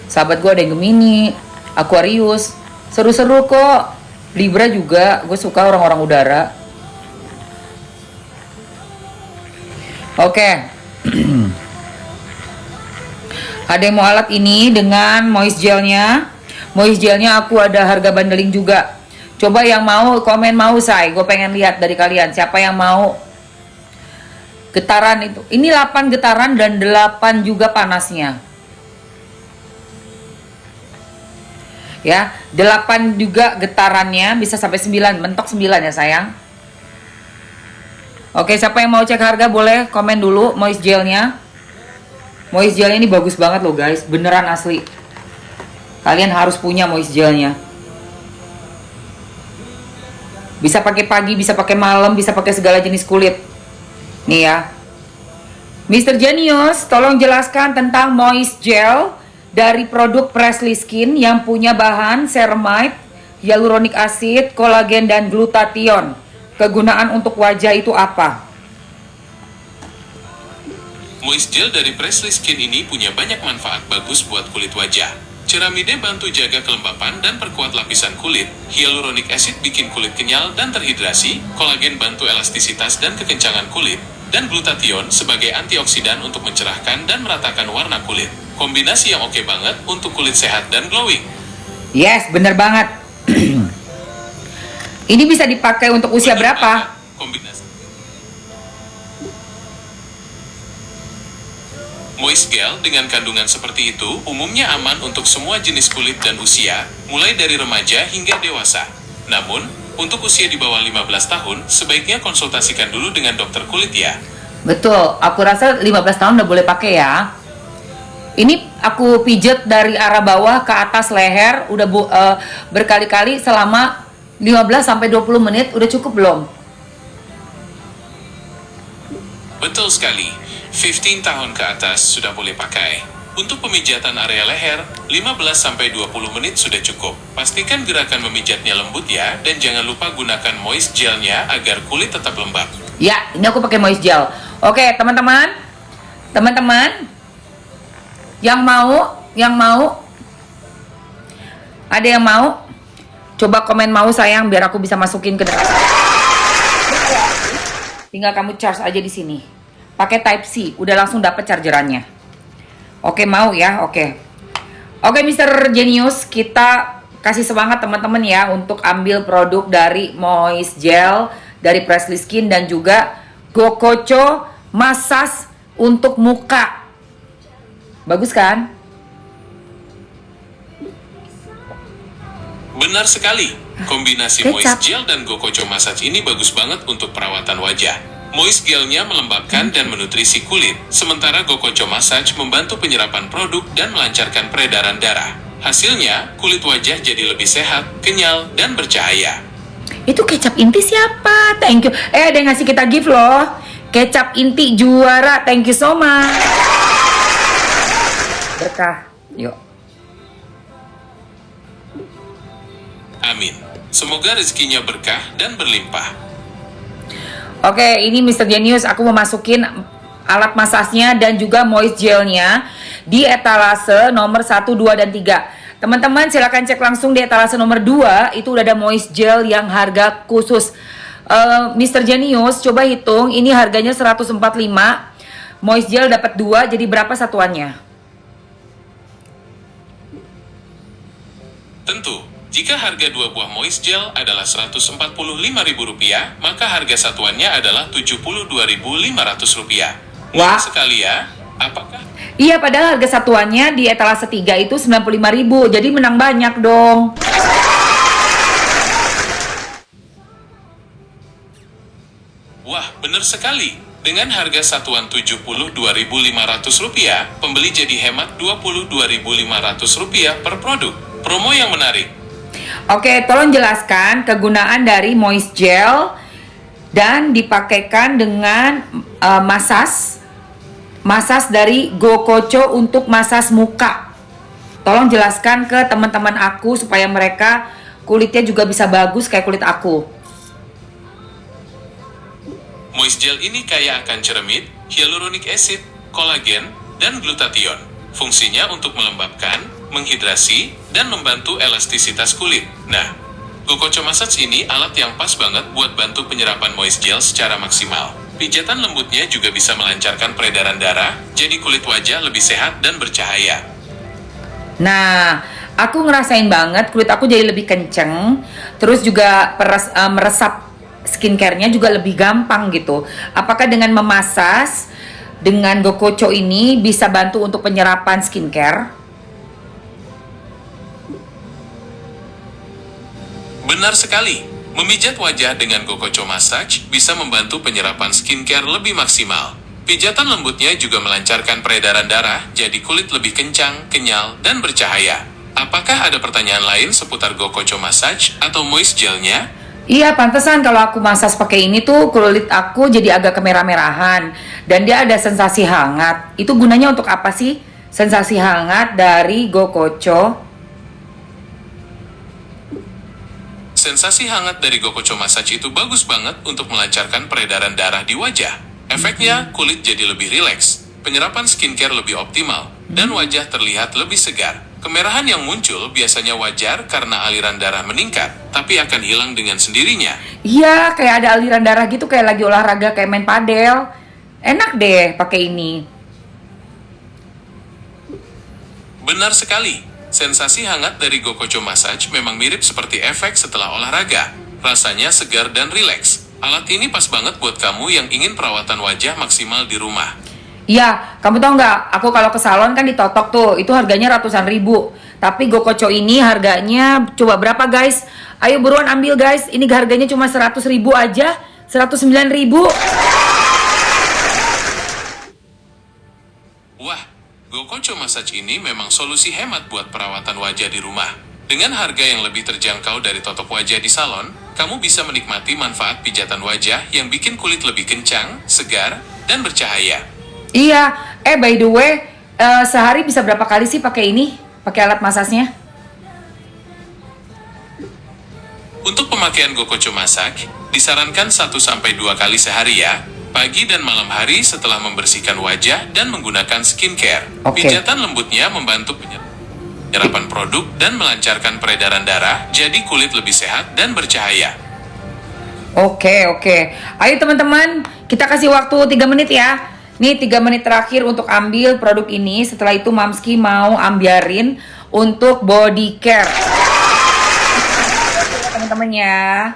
Sahabat gue ada yang Gemini, Aquarius, seru-seru kok. Libra juga, gue suka orang-orang udara. Oke. Ada yang mau alat ini dengan moist gelnya. Moist gelnya aku ada harga bandeling juga. Coba yang mau komen mau, say. Gue pengen lihat dari kalian siapa yang mau. Getaran itu. Ini 8 getaran dan 8 juga panasnya. Ya, 8 juga getarannya, bisa sampai 9, mentok 9 ya sayang. Oke, siapa yang mau cek harga boleh komen dulu moist gelnya. Moist gelnya ini bagus banget loh guys, beneran asli. Kalian harus punya moist gelnya. Bisa pakai pagi, bisa pakai malam, bisa pakai segala jenis kulit. Nih ya. Mr. Genius, tolong jelaskan tentang moist gel dari produk Presley Skin yang punya bahan ceramide, hyaluronic acid, kolagen dan glutathione. Kegunaan untuk wajah itu apa? Moist gel dari Presley Skin ini punya banyak manfaat bagus buat kulit wajah. Ceramide bantu jaga kelembapan dan perkuat lapisan kulit. Hyaluronic acid bikin kulit kenyal dan terhidrasi. Kolagen bantu elastisitas dan kekencangan kulit. Dan glutathione sebagai antioksidan untuk mencerahkan dan meratakan warna kulit. Kombinasi yang oke banget untuk kulit sehat dan glowing. Yes, bener banget. Ini bisa dipakai untuk usia Bener berapa? banget. Kombinasi moist gel dengan kandungan seperti itu umumnya aman untuk semua jenis kulit dan usia, mulai dari remaja hingga dewasa. Namun, untuk usia di bawah 15 tahun, sebaiknya konsultasikan dulu dengan dokter kulit ya. Betul, aku rasa 15 tahun udah boleh pakai ya. Ini aku pijet dari arah bawah ke atas leher, udah berkali-kali selama 15 sampai 20 menit, udah cukup belum? Betul sekali, 15 tahun ke atas sudah boleh pakai. Untuk pemijatan area leher, 15-20 menit sudah cukup. Pastikan gerakan memijatnya lembut ya, dan jangan lupa gunakan moist gelnya agar kulit tetap lembab. Ya, ini aku pakai moist gel. Oke, teman-teman. Teman-teman yang mau ada yang mau? Coba komen mau sayang biar aku bisa masukin ke dalam. Tinggal kamu charge aja di sini. Pakai Type C, udah langsung dapat chargerannya. Oke, mau ya? Oke. Oke, Mr. Genius, kita kasih semangat teman-teman ya untuk ambil produk dari Moist Gel dari Presley Skin dan juga Gokocho Massage untuk muka. Bagus kan? Benar sekali. Kombinasi Kecap. Moist Gel dan Gokocho Massage ini bagus banget untuk perawatan wajah. Moist Gelnya melembabkan dan menutrisi kulit, sementara Gokocho Massage membantu penyerapan produk dan melancarkan peredaran darah. Hasilnya, kulit wajah jadi lebih sehat, kenyal, dan bercahaya. Itu kecap inti siapa? Thank you. Ada yang ngasih kita gift loh. Kecap inti juara. Thank you so much. Berkah. Yuk. Amin. Semoga rezekinya berkah dan berlimpah. Oke, ini Mr. Genius, aku mau masukin alat masasnya dan juga moist gelnya di etalase nomor 1, 2, dan 3. Teman-teman silahkan cek langsung di etalase nomor 2, itu udah ada moist gel yang harga khusus. Mr. Genius, coba hitung, ini harganya 145, moist gel dapat 2, jadi berapa satuannya? Tentu, jika harga 2 buah moist gel adalah Rp145.000, maka harga satuannya adalah Rp72.500. Wah. Sekali ya, apakah? Iya, padahal harga satuannya di etalase 3 itu 95.000, jadi menang banyak dong. Wah, benar sekali. Dengan harga satuan Rp72.500, pembeli jadi hemat Rp22.500 per produk. Promo yang menarik. Oke, tolong jelaskan kegunaan dari moist gel dan dipakaikan dengan masas dari Gokocho untuk masas muka. Tolong jelaskan ke teman-teman aku supaya mereka kulitnya juga bisa bagus kayak kulit aku. Moist Gel ini kaya akan ceramid, hyaluronic acid, kolagen, dan glutathione. Fungsinya untuk melembabkan, menghidrasi, dan membantu elastisitas kulit. Nah, Gokocho Massage ini alat yang pas banget buat bantu penyerapan Moist Gel secara maksimal. Pijatan lembutnya juga bisa melancarkan peredaran darah, jadi kulit wajah lebih sehat dan bercahaya. Nah, aku ngerasain banget kulit aku jadi lebih kenceng, terus juga meresap skincare-nya juga lebih gampang gitu. Apakah dengan memasas dengan Gokocho ini bisa bantu untuk penyerapan skincare? Benar sekali, memijat wajah dengan Gokocho Massage bisa membantu penyerapan skincare lebih maksimal. Pijatan lembutnya juga melancarkan peredaran darah, jadi kulit lebih kencang, kenyal, dan bercahaya. Apakah ada pertanyaan lain seputar Gokocho Massage atau Moist Gelnya? Iya, pantesan kalau aku masas pakai ini tuh kulit aku jadi agak kemerah-merahan dan dia ada sensasi hangat. Itu gunanya untuk apa sih? Sensasi hangat dari Gokocho. Sensasi hangat dari Gokocho Massage itu bagus banget untuk melancarkan peredaran darah di wajah. Efeknya, kulit jadi lebih rileks, penyerapan skincare lebih optimal, dan wajah terlihat lebih segar. Kemerahan yang muncul biasanya wajar karena aliran darah meningkat, tapi akan hilang dengan sendirinya. Iya, kayak ada aliran darah gitu, kayak lagi olahraga, kayak main padel. Enak deh pakai ini. Benar sekali, sensasi hangat dari Gokocho Massage memang mirip seperti efek setelah olahraga. Rasanya segar dan rileks. Alat ini pas banget buat kamu yang ingin perawatan wajah maksimal di rumah. Iya, kamu tau nggak? Aku kalau ke salon kan ditotok tuh, itu harganya ratusan ribu. Tapi Gokocho ini harganya coba berapa guys? Ayo buruan ambil guys. Ini harganya cuma 100 ribu aja, 109 ribu. Wah, Gokocho Massage ini memang solusi hemat buat perawatan wajah di rumah. Dengan harga yang lebih terjangkau dari totok wajah di salon, kamu bisa menikmati manfaat pijatan wajah yang bikin kulit lebih kencang, segar, dan bercahaya. Iya, by the way, sehari bisa berapa kali sih pakai ini? Pakai alat masasnya? Untuk pemakaian Gokocho Massage, disarankan 1-2 kali sehari ya, pagi dan malam hari setelah membersihkan wajah dan menggunakan skincare. Oke. Pijatan lembutnya membantu penyerapan produk dan melancarkan peredaran darah, jadi kulit lebih sehat dan bercahaya. Oke. Ayo teman-teman, kita kasih waktu 3 menit ya. Nih 3 menit terakhir untuk ambil produk ini. Setelah itu Mamski mau ambiarin untuk body care. Teman-teman ya.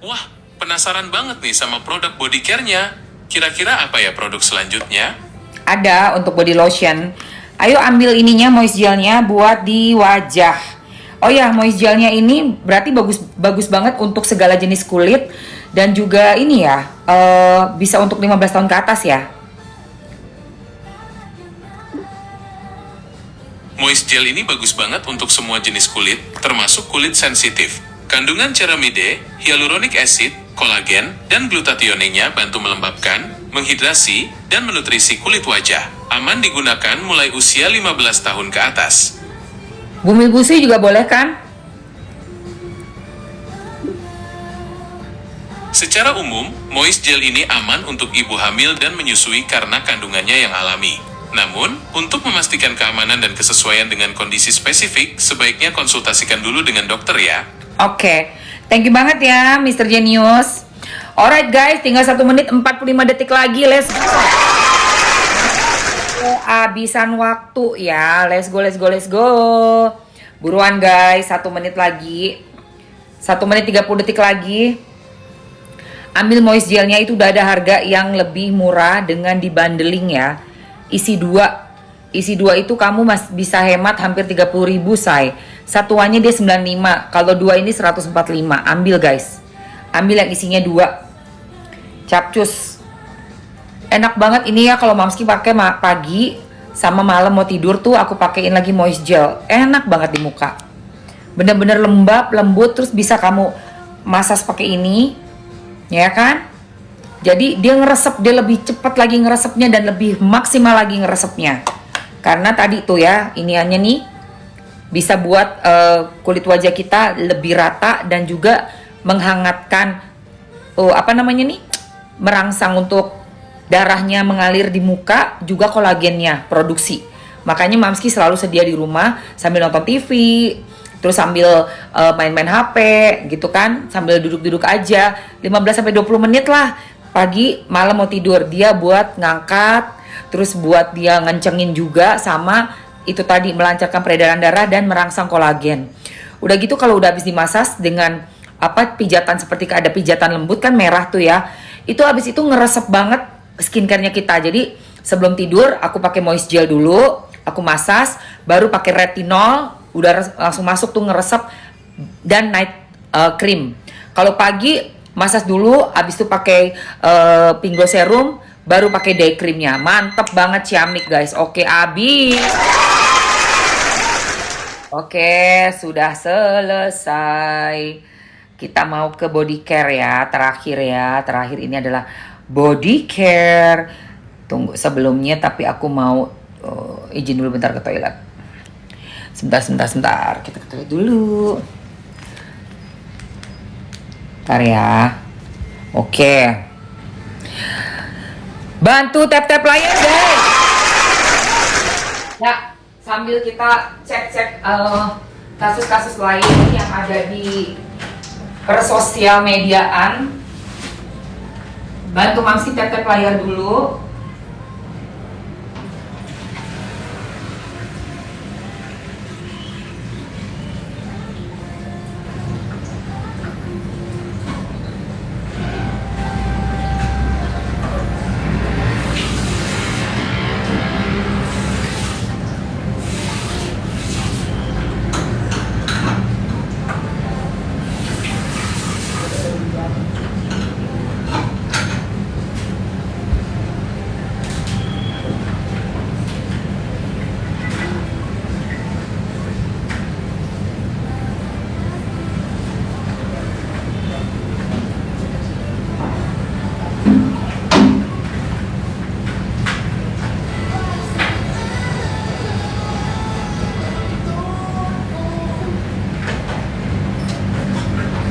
Wah, penasaran banget nih sama produk body care-nya. Kira-kira apa ya produk selanjutnya? Ada untuk body lotion. Ayo ambil ininya, moist gelnya buat di wajah. Oh ya, moist gelnya ini berarti bagus banget untuk segala jenis kulit. Dan juga ini ya, bisa untuk 15 tahun ke atas ya. Moist Gel ini bagus banget untuk semua jenis kulit, termasuk kulit sensitif. Kandungan ceramide, hyaluronic acid, kolagen, dan glutathione-nya bantu melembabkan, menghidrasi, dan menutrisi kulit wajah. Aman digunakan mulai usia 15 tahun ke atas. Bumil busi juga boleh kan? Secara umum, Moist Gel ini aman untuk ibu hamil dan menyusui karena kandungannya yang alami. Namun, untuk memastikan keamanan dan kesesuaian dengan kondisi spesifik, sebaiknya konsultasikan dulu dengan dokter ya. Oke, thank you banget ya Mr. Genius. Alright guys, tinggal 1 menit 45 detik lagi, let's go. Habisan waktu ya, let's go. Buruan guys, 1 menit lagi. 1 menit 30 detik lagi. Ambil moist gelnya, itu udah ada harga yang lebih murah dengan dibandeling ya. Isi 2 itu kamu bisa hemat hampir 30 ribu say. Satuannya dia 95, kalau 2 ini 145. Ambil guys, ambil yang isinya 2. Capcus. Enak banget ini ya kalau Mamski pakai pagi sama malam mau tidur tuh aku pakein lagi moist gel. Enak banget di muka. Bener-bener lembab, lembut, terus bisa kamu massage pakai ini, ya kan? Jadi dia ngeresep, dia lebih cepat lagi ngeresepnya dan lebih maksimal lagi ngeresepnya. Karena tadi tuh ya, iniannya nih bisa buat kulit wajah kita lebih rata dan juga menghangatkan, merangsang untuk darahnya mengalir di muka, juga kolagennya produksi. Makanya Mamski selalu sedia di rumah sambil nonton TV, terus sambil main-main HP gitu kan, sambil duduk-duduk aja 15-20 menit lah pagi malam mau tidur, dia buat ngangkat, terus buat dia ngencengin juga, sama itu tadi melancarkan peredaran darah dan merangsang kolagen. Udah gitu kalau udah habis dimasas dengan pijatan seperti ada pijatan lembut kan merah tuh ya, itu habis itu ngeresep banget skincare-nya kita. Jadi sebelum tidur aku pakai moist gel dulu, aku masas, baru pakai retinol, udah langsung masuk tuh ngeresep, dan night cream. Kalau pagi masas dulu, habis itu pakai Pingo serum, baru pakai day creamnya. Mantep banget ciamik guys. Oke, habis. Oke, sudah selesai. Kita mau ke body care ya, terakhir ini adalah body care. Tunggu sebelumnya, tapi aku mau izin dulu bentar ke toilet. Sebentar. Kita ke toilet dulu. Bentar ya. Oke. Bantu tap-tap layar guys. Ya, sambil kita cek-cek kasus-kasus lain yang ada di persosial mediaan. Bantu Mamski tap-tap layar dulu.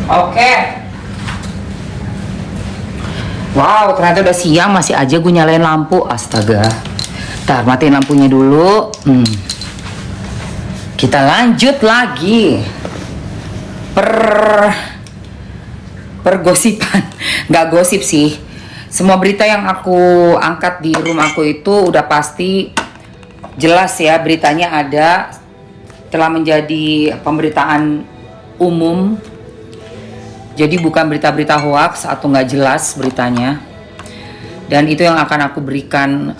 Oke. Wow, ternyata udah siang masih aja gue nyalain lampu. Astaga. Ntar matiin lampunya dulu. Kita lanjut lagi. Pergosipan. Nggak gosip sih. Semua berita yang aku angkat di rumahku itu udah pasti jelas ya, beritanya ada, telah menjadi pemberitaan umum. Jadi bukan berita-berita hoax atau nggak jelas beritanya. Dan itu yang akan aku berikan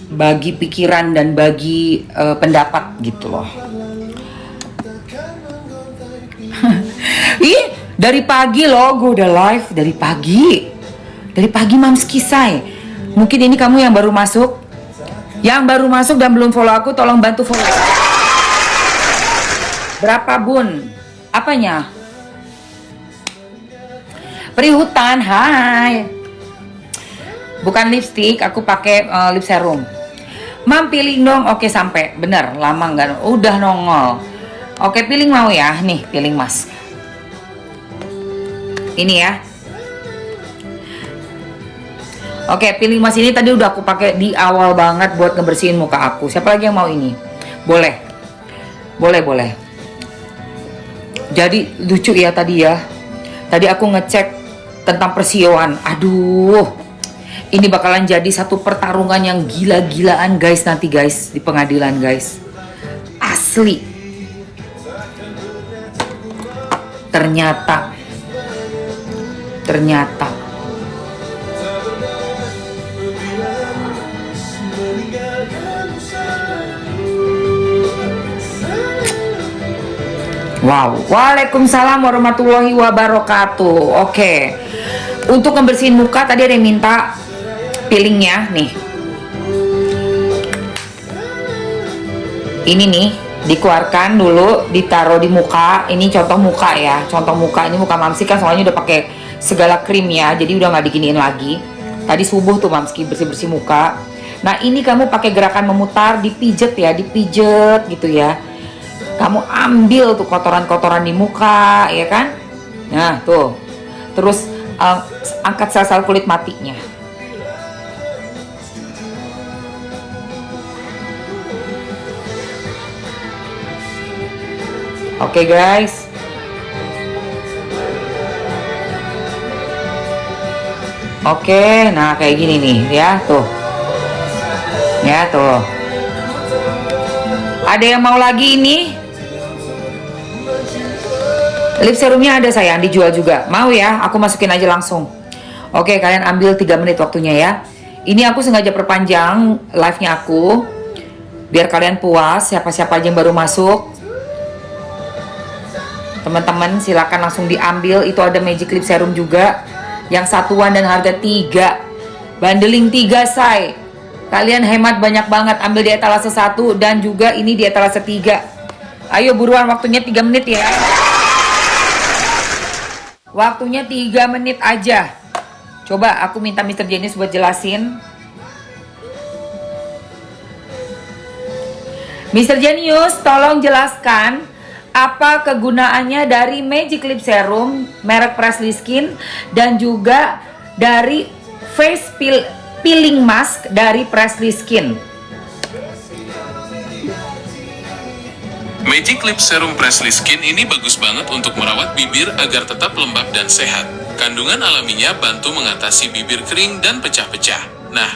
bagi pikiran dan bagi pendapat gitu loh. Ih, dari pagi loh gue udah live dari pagi. Dari pagi Mamski say. Mungkin ini kamu yang baru masuk. Yang baru masuk dan belum follow aku, tolong bantu follow. Berapa bun? Apanya? Perihutan, hai. Bukan lipstick, aku pakai lip serum. Mam pilih dong, oke sampai. Bener, lama nggak? Udah nongol. Oke, pilih mau ya, nih pilih mas. Ini ya. Oke, pilih mas ini tadi udah aku pakai di awal banget buat ngebersihin muka aku. Siapa lagi yang mau ini? Boleh. Boleh. Jadi lucu ya tadi ya. Tadi aku ngecek tentang persioan. Aduh. Ini bakalan jadi satu pertarungan yang gila-gilaan guys nanti guys di pengadilan guys. Asli. Ternyata. Wow, waalaikumsalam warahmatullahi wabarakatuh. Oke, untuk ngebersihin muka tadi ada yang minta peelingnya nih. Ini nih, Dikeluarkan dulu, ditaruh di muka. Ini contoh muka ya, contoh muka. Ini muka Mamski kan soalnya udah pakai segala krim ya, jadi udah nggak diginiin lagi. Tadi subuh tuh Mamski bersih-bersih muka. Nah ini kamu pakai gerakan memutar, dipijet ya, dipijet gitu ya. Kamu ambil tuh kotoran-kotoran di muka, ya kan? Nah tuh, terus angkat sel-sel kulit matinya. Oke guys. Oke, nah kayak gini nih ya, tuh. Ya, tuh. Ada yang mau lagi ini? Lip serumnya ada sayang, dijual juga. Mau ya? Aku masukin aja langsung. Oke, kalian ambil 3 menit waktunya ya. Ini aku sengaja perpanjang live-nya aku biar kalian puas. Siapa-siapa aja yang baru masuk, teman-teman silakan langsung diambil. Itu ada Magic Lip Serum juga yang satuan dan harga 3. Bundling 3 say. Kalian hemat banyak banget. Ambil di etalase 1 dan juga ini di etalase 3. Ayo buruan, waktunya 3 menit ya. Waktunya 3 menit aja. Coba aku minta Mr. Genius buat jelasin. Mr. Genius, tolong jelaskan apa kegunaannya dari Magic Lip Serum merek Presley Skin dan juga dari face peeling mask dari Presley Skin. Magic Lip Serum Presley Skin ini bagus banget untuk merawat bibir agar tetap lembab dan sehat. Kandungan alaminya bantu mengatasi bibir kering dan pecah-pecah. Nah,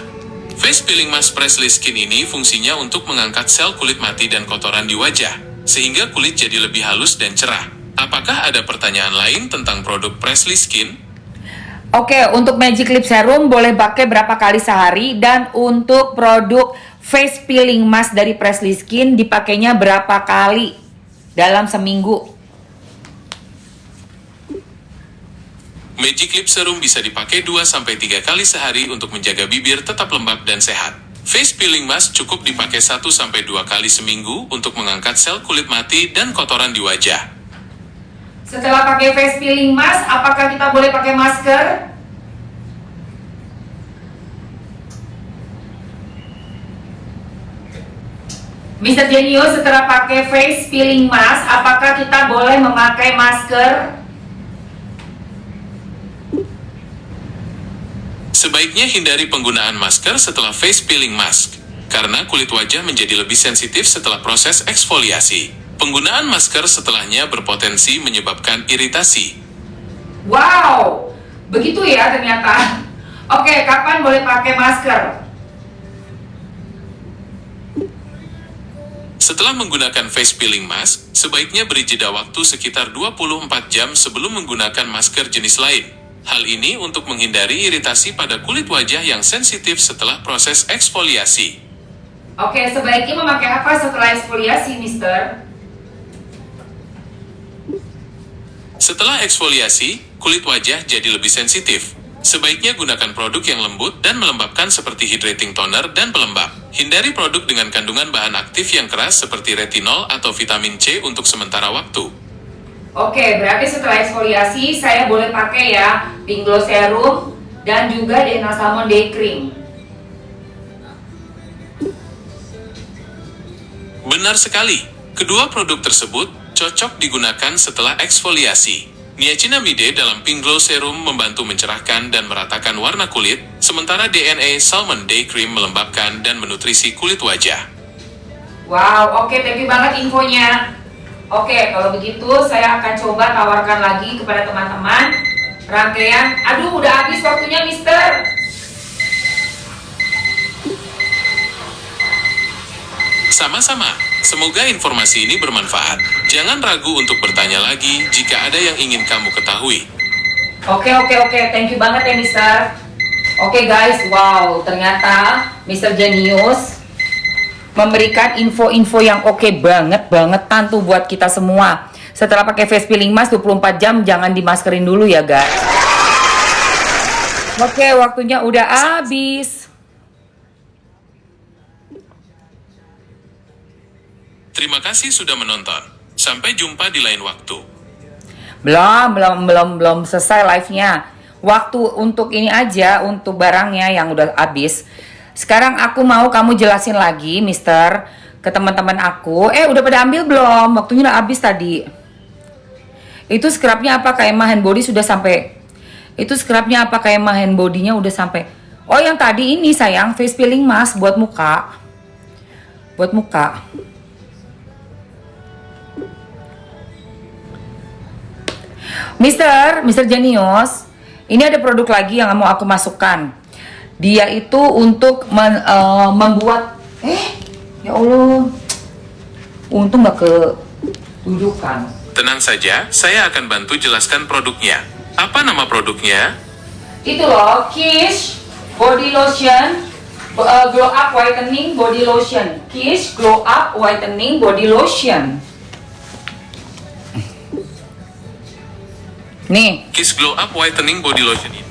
face peeling mask Presley Skin ini fungsinya untuk mengangkat sel kulit mati dan kotoran di wajah, sehingga kulit jadi lebih halus dan cerah. Apakah ada pertanyaan lain tentang produk Presley Skin? Oke, untuk Magic Lip Serum boleh pakai berapa kali sehari, dan untuk produk face peeling mask dari Presley Skin dipakainya berapa kali dalam seminggu? Magic Lip Serum bisa dipakai 2-3 kali sehari untuk menjaga bibir tetap lembab dan sehat. Face peeling mask cukup dipakai 1-2 kali seminggu untuk mengangkat sel kulit mati dan kotoran di wajah. Setelah pakai face peeling mask, apakah kita boleh pakai masker? Mr. Genius, setelah pakai face peeling mask, apakah kita boleh memakai masker? Sebaiknya hindari penggunaan masker setelah face peeling mask, karena kulit wajah menjadi lebih sensitif setelah proses eksfoliasi. Penggunaan masker setelahnya berpotensi menyebabkan iritasi. Wow, begitu ya ternyata. Oke, kapan boleh pakai masker? Setelah menggunakan face peeling mask, sebaiknya beri jeda waktu sekitar 24 jam sebelum menggunakan masker jenis lain. Hal ini untuk menghindari iritasi pada kulit wajah yang sensitif setelah proses eksfoliasi. Oke, sebaiknya memakai apa setelah eksfoliasi, Mister? Setelah eksfoliasi, kulit wajah jadi lebih sensitif. Sebaiknya gunakan produk yang lembut dan melembabkan seperti hydrating toner dan pelembab. Hindari produk dengan kandungan bahan aktif yang keras seperti retinol atau vitamin C untuk sementara waktu. Oke, berarti setelah eksfoliasi saya boleh pakai ya Pink Glow Serum dan juga Dena Salmon Day Cream. Benar sekali, kedua produk tersebut cocok digunakan setelah eksfoliasi. Niacinamide dalam Pink Glow Serum membantu mencerahkan dan meratakan warna kulit, sementara DNA Salmon Day Cream melembabkan dan menutrisi kulit wajah. Wow, oke, thank you banget infonya. Oke, kalau begitu saya akan coba tawarkan lagi kepada teman-teman rangkaian. Aduh, udah habis waktunya, Mister. Sama-sama, semoga informasi ini bermanfaat. Jangan ragu untuk bertanya lagi jika ada yang ingin kamu ketahui. Oke, thank you banget ya, Mister. Oke guys, wow, ternyata Mr. Genius memberikan info-info yang oke banget tuh buat kita semua. Setelah pakai face peeling mask 24 jam jangan dimaskerin dulu ya guys. Oke, waktunya udah habis. Terima kasih sudah menonton. Sampai jumpa di lain waktu. Belum selesai live-nya. Waktu untuk ini aja, untuk barangnya yang udah habis. Sekarang aku mau kamu jelasin lagi, Mister, ke teman-teman aku. Udah pada ambil belum? Waktunya udah habis tadi. Itu scrubnya apa, kema hand body sudah sampai? Itu scrubnya apa, kema hand body-nya udah sampai? Oh, yang tadi ini sayang, face peeling mask buat muka. Buat muka. Mister Jenius, ini ada produk lagi yang mau aku masukkan. Dia itu untuk membuat ya Allah, untung gak kedudukan. Tenang saja, saya akan bantu jelaskan produknya. Apa nama produknya? Itu loh, Kiss Body Lotion, Glow Up Whitening Body Lotion. Kiss Glow Up Whitening Body Lotion. Nih, Kiss Glow Up Whitening Body Lotion ini.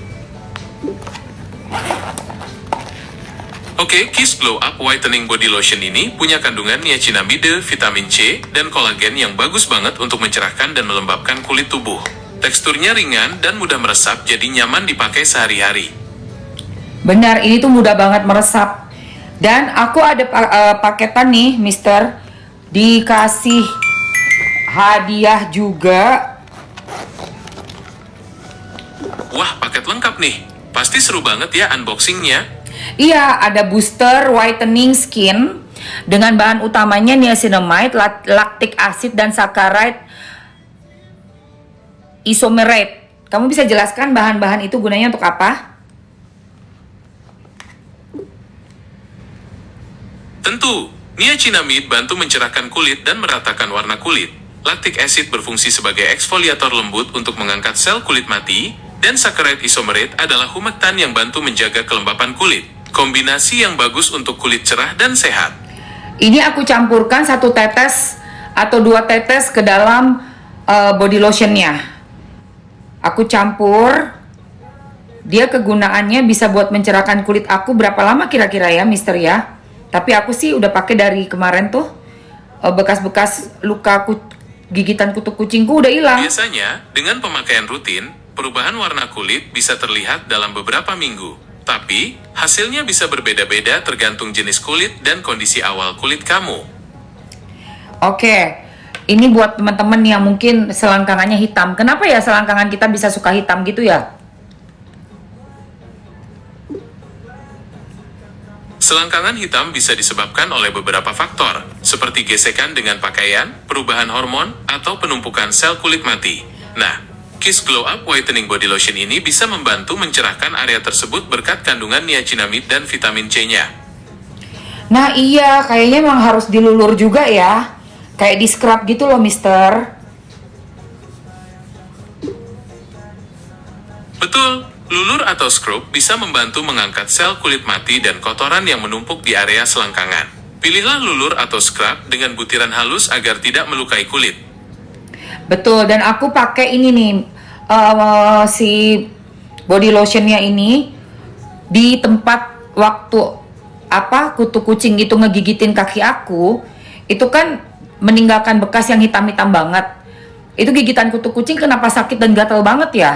Oke, Kiss Glow Up Whitening Body Lotion ini punya kandungan niacinamide, vitamin C, dan kolagen yang bagus banget untuk mencerahkan dan melembabkan kulit tubuh. Teksturnya ringan dan mudah meresap, jadi nyaman dipakai sehari-hari. benar, ini tuh mudah banget meresap. Dan aku ada paketan nih, Mister. Dikasih hadiah juga. Wah, paket lengkap nih. Pasti seru banget ya unboxingnya. Iya, ada booster whitening skin dengan bahan utamanya niacinamide, lactic acid, dan saccharide isomerate. Kamu bisa jelaskan bahan-bahan itu gunanya untuk apa? Tentu, niacinamide bantu mencerahkan kulit dan meratakan warna kulit. Lactic acid berfungsi sebagai eksfoliator lembut untuk mengangkat sel kulit mati, dan saccharide isomerate adalah humektan yang bantu menjaga kelembapan kulit. Kombinasi yang bagus untuk kulit cerah dan sehat. Ini aku campurkan 1 tetes atau 2 tetes ke dalam body lotionnya. Aku campur. Dia kegunaannya bisa buat mencerahkan kulit aku berapa lama kira-kira ya, Mister ya? Tapi aku sih udah pakai dari kemarin tuh. Bekas-bekas luka gigitan kutu kucingku udah hilang. Biasanya, dengan pemakaian rutin, perubahan warna kulit bisa terlihat dalam beberapa minggu. Tapi, hasilnya bisa berbeda-beda tergantung jenis kulit dan kondisi awal kulit kamu. Oke, ini buat teman-teman yang mungkin selangkangannya hitam. Kenapa ya selangkangan kita bisa suka hitam gitu ya? Selangkangan hitam bisa disebabkan oleh beberapa faktor, seperti gesekan dengan pakaian, perubahan hormon, atau penumpukan sel kulit mati. Nah, Kiss Glow Up Whitening Body Lotion ini bisa membantu mencerahkan area tersebut berkat kandungan niacinamide dan vitamin C-nya. Nah iya, kayaknya emang harus dilulur juga ya. Kayak di scrub gitu loh, Mister. Betul, lulur atau scrub bisa membantu mengangkat sel kulit mati dan kotoran yang menumpuk di area selangkangan. Pilihlah lulur atau scrub dengan butiran halus agar tidak melukai kulit. Betul, dan aku pakai ini nih, si body lotionnya ini di tempat waktu kutu kucing itu ngegigitin kaki aku, itu kan meninggalkan bekas yang hitam-hitam banget. Itu gigitan kutu kucing kenapa sakit dan gatal banget ya?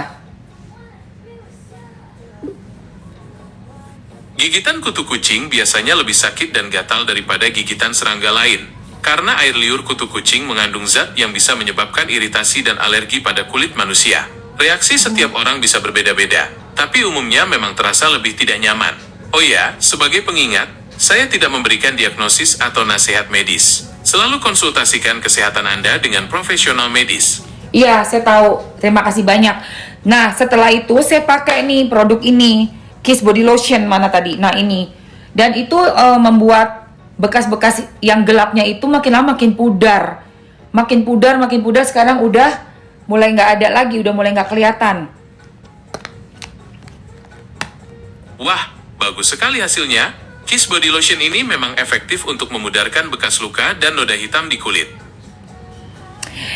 Gigitan kutu kucing biasanya lebih sakit dan gatal daripada gigitan serangga lain. Karena air liur kutu kucing mengandung zat yang bisa menyebabkan iritasi dan alergi pada kulit manusia. Reaksi setiap orang bisa berbeda-beda, tapi umumnya memang terasa lebih tidak nyaman. Oh ya, sebagai pengingat, saya tidak memberikan diagnosis atau nasihat medis. Selalu konsultasikan kesehatan Anda dengan profesional medis. Iya, saya tahu. Terima kasih banyak. Nah, setelah itu saya pakai nih produk ini, Kiss Body Lotion mana tadi? Nah, ini. Dan itu membuat bekas-bekas yang gelapnya itu makin lama makin pudar. Makin pudar, sekarang udah mulai nggak ada lagi, udah mulai nggak kelihatan. Wah, bagus sekali hasilnya. Kiss Body Lotion ini memang efektif untuk memudarkan bekas luka dan noda hitam di kulit.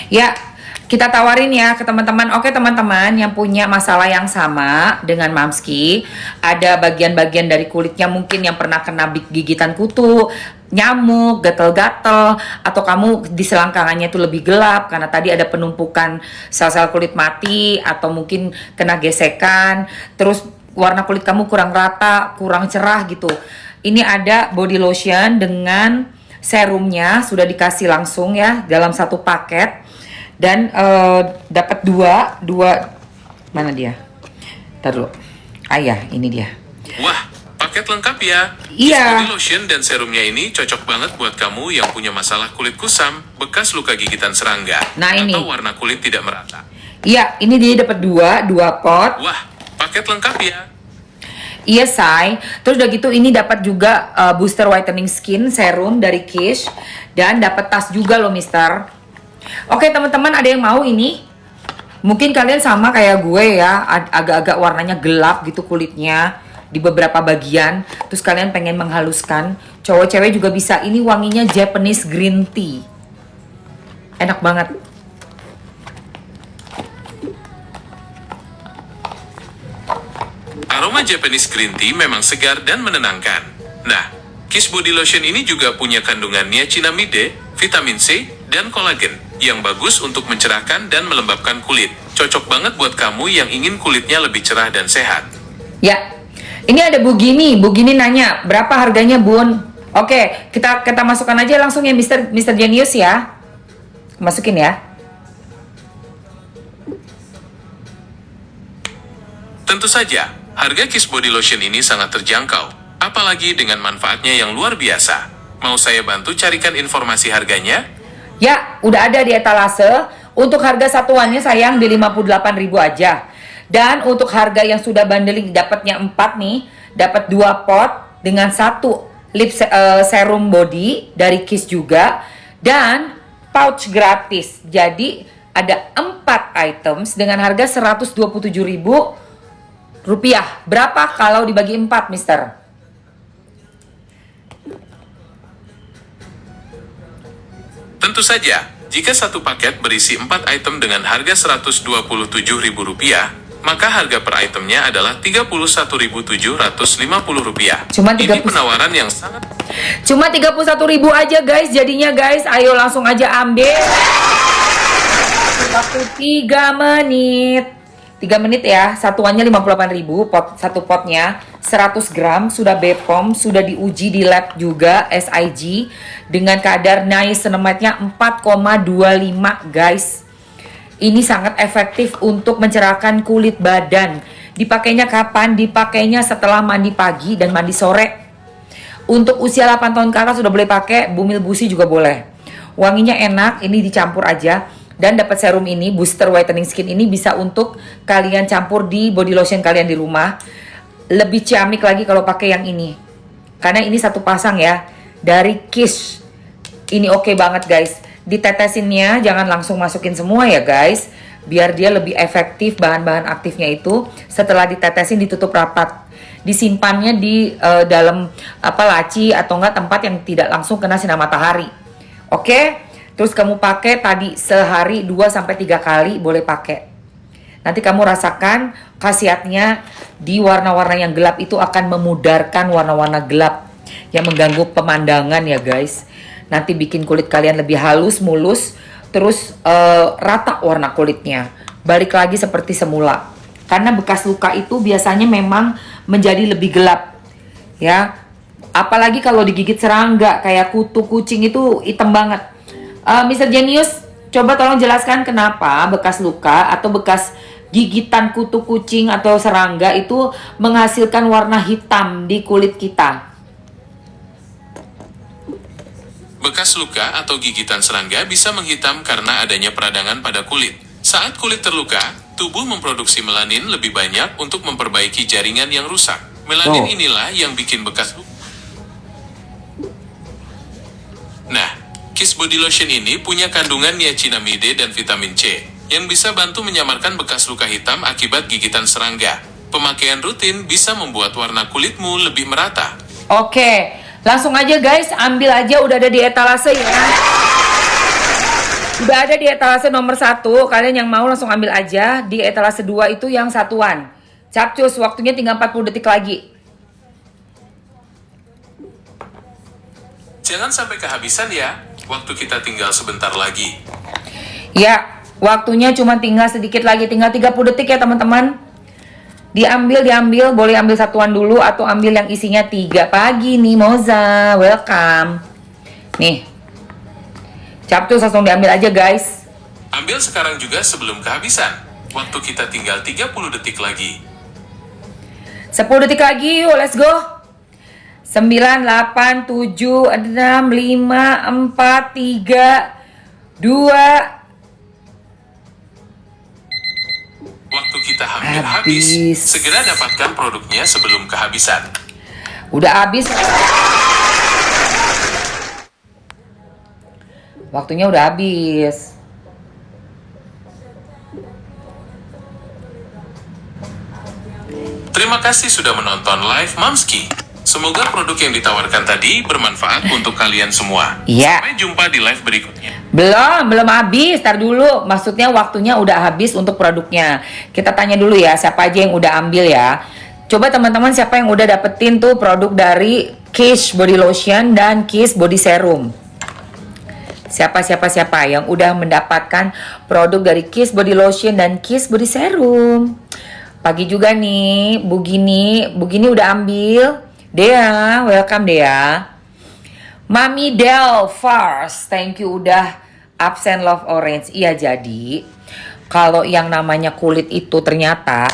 Ya, kita tawarin ya ke teman-teman. Oke teman-teman yang punya masalah yang sama dengan Mamski, ada bagian-bagian dari kulitnya mungkin yang pernah kena gigitan kutu, nyamuk, gatel-gatel, atau kamu di selangkangannya itu lebih gelap karena tadi ada penumpukan sel-sel kulit mati, atau mungkin kena gesekan, terus warna kulit kamu kurang rata, kurang cerah gitu. Ini ada body lotion dengan serumnya, sudah dikasih langsung ya dalam satu paket. Dan dapat dua mana dia? Taruh. Ini dia. Wah, paket lengkap ya. Iya. Body lotion dan serumnya ini cocok banget buat kamu yang punya masalah kulit kusam, bekas luka gigitan serangga, Nah, ini. atau warna kulit tidak merata. Iya, ini dia dapat dua pot. Wah, paket lengkap ya. Iya, say. Terus udah gitu ini dapat juga booster whitening skin serum dari Kish, dan dapat tas juga loh, Mister. Oke teman-teman, ada yang mau ini? Mungkin kalian sama kayak gue ya, agak-agak warnanya gelap gitu kulitnya di beberapa bagian. Terus kalian pengen menghaluskan, cowok cewek juga bisa. Ini wanginya Japanese green tea, enak banget. Aroma Japanese green tea memang segar dan menenangkan. Nah, Kiss Body Lotion ini juga punya kandungan niacinamide, vitamin C, dan kolagen yang bagus untuk mencerahkan dan melembabkan kulit. Cocok banget buat kamu yang ingin kulitnya lebih cerah dan sehat. Ya, ini ada Bu Gini nanya, berapa harganya Bun? Oke, kita masukkan aja langsung ya Mr. Genius ya. Masukin ya. Tentu saja, harga Kiss Body Lotion ini sangat terjangkau, apalagi dengan manfaatnya yang luar biasa. Mau saya bantu carikan informasi harganya? Ya, udah ada di etalase. Untuk harga satuannya sayang di 58.000 aja. Dan untuk harga yang sudah bundling dapatnya 4 nih, dapat 2 pot dengan 1 lip serum body dari Kiss juga, dan pouch gratis. Jadi ada 4 items dengan harga 127.000 rupiah. Berapa kalau dibagi 4, Mister? Tentu saja, jika satu paket berisi 4 item dengan harga Rp127.000, maka harga per itemnya adalah Rp31.750. Cuma Ini penawaran yang sangat... Cuma 31.000 aja guys, jadinya guys. Ayo langsung aja ambil. Waktu 3 menit. 3 menit ya, satuannya 58.000, satu potnya 100 gram, sudah BPOM, sudah diuji di lab juga, SIG, dengan kadar niacinamide-nya 4,25 guys. Ini sangat efektif untuk mencerahkan kulit badan. Dipakainya kapan? Dipakainya setelah mandi pagi dan mandi sore. Untuk usia 8 tahun ke atas sudah boleh pakai, bumil busi juga boleh. Wanginya enak, ini dicampur aja. Dan dapat serum ini, booster whitening skin ini bisa untuk kalian campur di body lotion kalian di rumah. Lebih ciamik lagi kalau pakai yang ini, karena ini satu pasang ya, dari Kiss. Ini oke banget guys. Ditetesinnya jangan langsung masukin semua ya guys, biar dia lebih efektif bahan-bahan aktifnya itu. Setelah ditetesin ditutup rapat, disimpannya di dalam laci atau enggak tempat yang tidak langsung kena sinar matahari. Oke? Terus kamu pakai tadi sehari 2-3 kali boleh pakai. Nanti kamu rasakan khasiatnya di warna-warna yang gelap itu akan memudarkan warna-warna gelap yang mengganggu pemandangan ya guys. Nanti bikin kulit kalian lebih halus, mulus, terus rata warna kulitnya. Balik lagi seperti semula. Karena bekas luka itu biasanya memang menjadi lebih gelap. Ya. Apalagi kalau digigit serangga kayak kutu kucing itu hitam banget. Mr. Genius, coba tolong jelaskan kenapa bekas luka atau bekas gigitan kutu kucing atau serangga itu menghasilkan warna hitam di kulit kita. Bekas luka atau gigitan serangga bisa menghitam karena adanya peradangan pada kulit. Saat kulit terluka, tubuh memproduksi melanin lebih banyak untuk memperbaiki jaringan yang rusak. Melanin inilah yang bikin bekas luka. Nah, Kiss Body Lotion ini punya kandungan niacinamide dan vitamin C yang bisa bantu menyamarkan bekas luka hitam akibat gigitan serangga. Pemakaian rutin bisa membuat warna kulitmu lebih merata. Oke, langsung aja guys, ambil aja, udah ada di etalase ya. Udah ada di etalase nomor 1. Kalian yang mau langsung ambil aja. Di etalase 2 itu yang satuan. Capcus, waktunya tinggal 40 detik lagi. Jangan sampai kehabisan ya. Waktu kita tinggal sebentar lagi. Ya, waktunya cuma tinggal sedikit lagi. Tinggal 30 detik ya teman-teman. Diambil. Boleh ambil satuan dulu atau ambil yang isinya 3. Pagi nih Moza, welcome. Nih. Capcus langsung diambil aja guys. Ambil sekarang juga sebelum kehabisan. Waktu kita tinggal 30 detik lagi. 10 detik lagi, yuk let's go. 9, 8, 7, 6, 5, 4, 3, 2. Waktu kita hampir habis. Segera dapatkan produknya sebelum kehabisan. Udah habis. Waktunya udah habis. Terima kasih sudah menonton live Mamski. Semoga produk yang ditawarkan tadi bermanfaat untuk kalian semua. Iya. Sampai jumpa di live berikutnya. Belum habis. Tar dulu. Maksudnya waktunya udah habis untuk produknya. Kita tanya dulu ya, siapa aja yang udah ambil ya. Coba teman-teman siapa yang udah dapetin tuh produk dari Kiss Body Lotion dan Kiss Body Serum. Siapa yang udah mendapatkan produk dari Kiss Body Lotion dan Kiss Body Serum. Pagi juga nih, Bu Gini udah ambil. Dea, welcome Dea. Mami Del Fars, thank you udah absen love orange. Iya, jadi kalau yang namanya kulit itu ternyata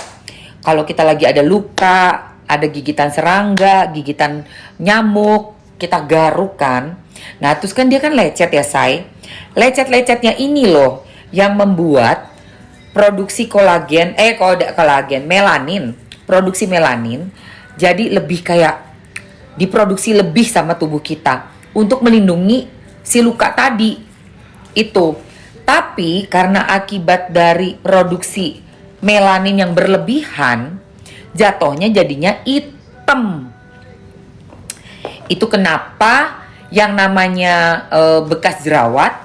kalau kita lagi ada luka, ada gigitan serangga, gigitan nyamuk, kita garuk kan. Nah terus kan dia kan lecet ya say. Lecet-lecetnya ini loh yang membuat produksi melanin. Produksi melanin jadi lebih kayak diproduksi lebih sama tubuh kita untuk melindungi si luka tadi itu. Tapi karena akibat dari produksi melanin yang berlebihan, jatuhnya jadinya hitam. Itu kenapa yang namanya bekas jerawat,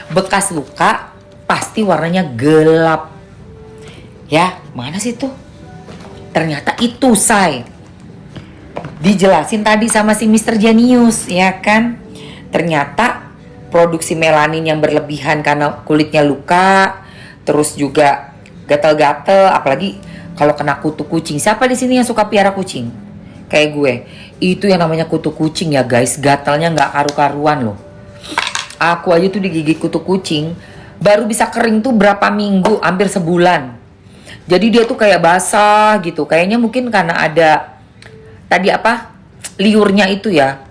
bekas luka pasti warnanya gelap. Ya, mana sih tuh? Ternyata itu say. Dijelasin tadi sama si Mr. Genius, ya kan? Ternyata produksi melanin yang berlebihan karena kulitnya luka, terus juga gatal-gatal, apalagi kalau kena kutu kucing. Siapa di sini yang suka piara kucing? Kayak gue. Itu yang namanya kutu kucing ya guys. Gatalnya nggak karu-karuan loh. Aku aja tuh digigit kutu kucing baru bisa kering tuh berapa minggu, hampir sebulan. Jadi dia tuh kayak basah gitu. Kayaknya mungkin karena ada tadi apa? Liurnya itu ya.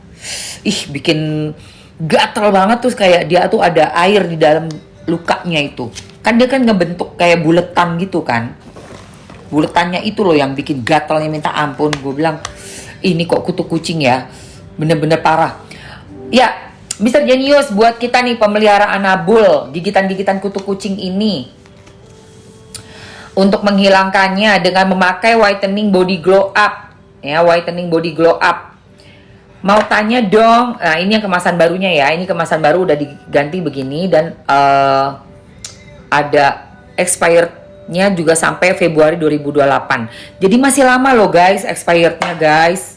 Bikin gatal banget, terus kayak dia tuh ada air di dalam lukanya itu. Kan dia kan ngebentuk kayak buletan gitu kan. Buletannya itu loh yang bikin gatalnya minta ampun. Gue bilang ini kok kutu kucing ya, bener-bener parah. Ya, Mr. Genius buat kita nih pemelihara anabul, gigitan-gigitan kutu kucing ini. Untuk menghilangkannya dengan memakai whitening body glow up. Ya, whitening body glow up. Mau tanya dong, nah ini yang kemasan barunya ya. Ini kemasan baru udah diganti begini dan ada expirednya juga sampai Februari 2028. Jadi masih lama loh guys expirednya guys.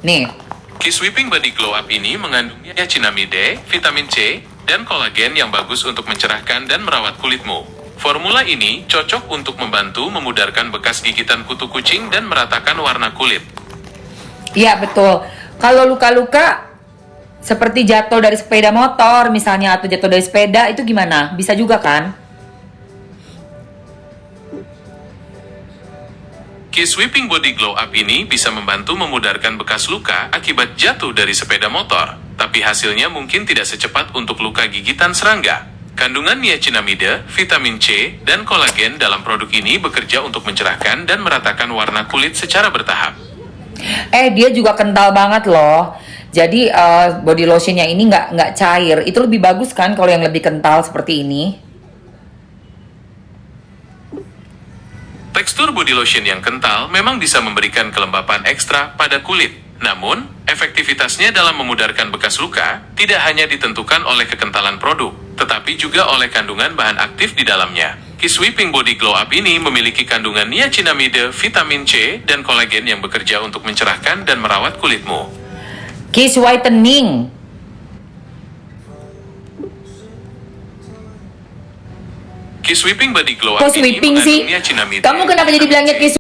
Nih, Kiss Whipping Body Glow Up ini mengandung niacinamide, vitamin C, dan kolagen yang bagus untuk mencerahkan dan merawat kulitmu. Formula ini cocok untuk membantu memudarkan bekas gigitan kutu kucing dan meratakan warna kulit. iya betul. Kalau luka-luka seperti jatuh dari sepeda motor misalnya atau jatuh dari sepeda itu gimana? Bisa juga kan? Kiss Whipping Body Glow Up ini bisa membantu memudarkan bekas luka akibat jatuh dari sepeda motor, tapi hasilnya mungkin tidak secepat untuk luka gigitan serangga. Kandungan niacinamide, vitamin C, dan kolagen dalam produk ini bekerja untuk mencerahkan dan meratakan warna kulit secara bertahap. Dia juga kental banget loh. Jadi body lotionnya ini nggak cair. Itu lebih bagus kan kalau yang lebih kental seperti ini. Tekstur body lotion yang kental memang bisa memberikan kelembapan ekstra pada kulit. Namun, efektivitasnya dalam memudarkan bekas luka tidak hanya ditentukan oleh kekentalan produk, tetapi juga oleh kandungan bahan aktif di dalamnya. Kiss Sweeping Body Glow Up ini memiliki kandungan niacinamide, vitamin C, dan kolagen yang bekerja untuk mencerahkan dan merawat kulitmu. Kiss Whitening. Kiss Sweeping Body Glow Kok Up ini sweeping sih? mengandung niacinamide. Kamu kenapa jadi bilangnya kiss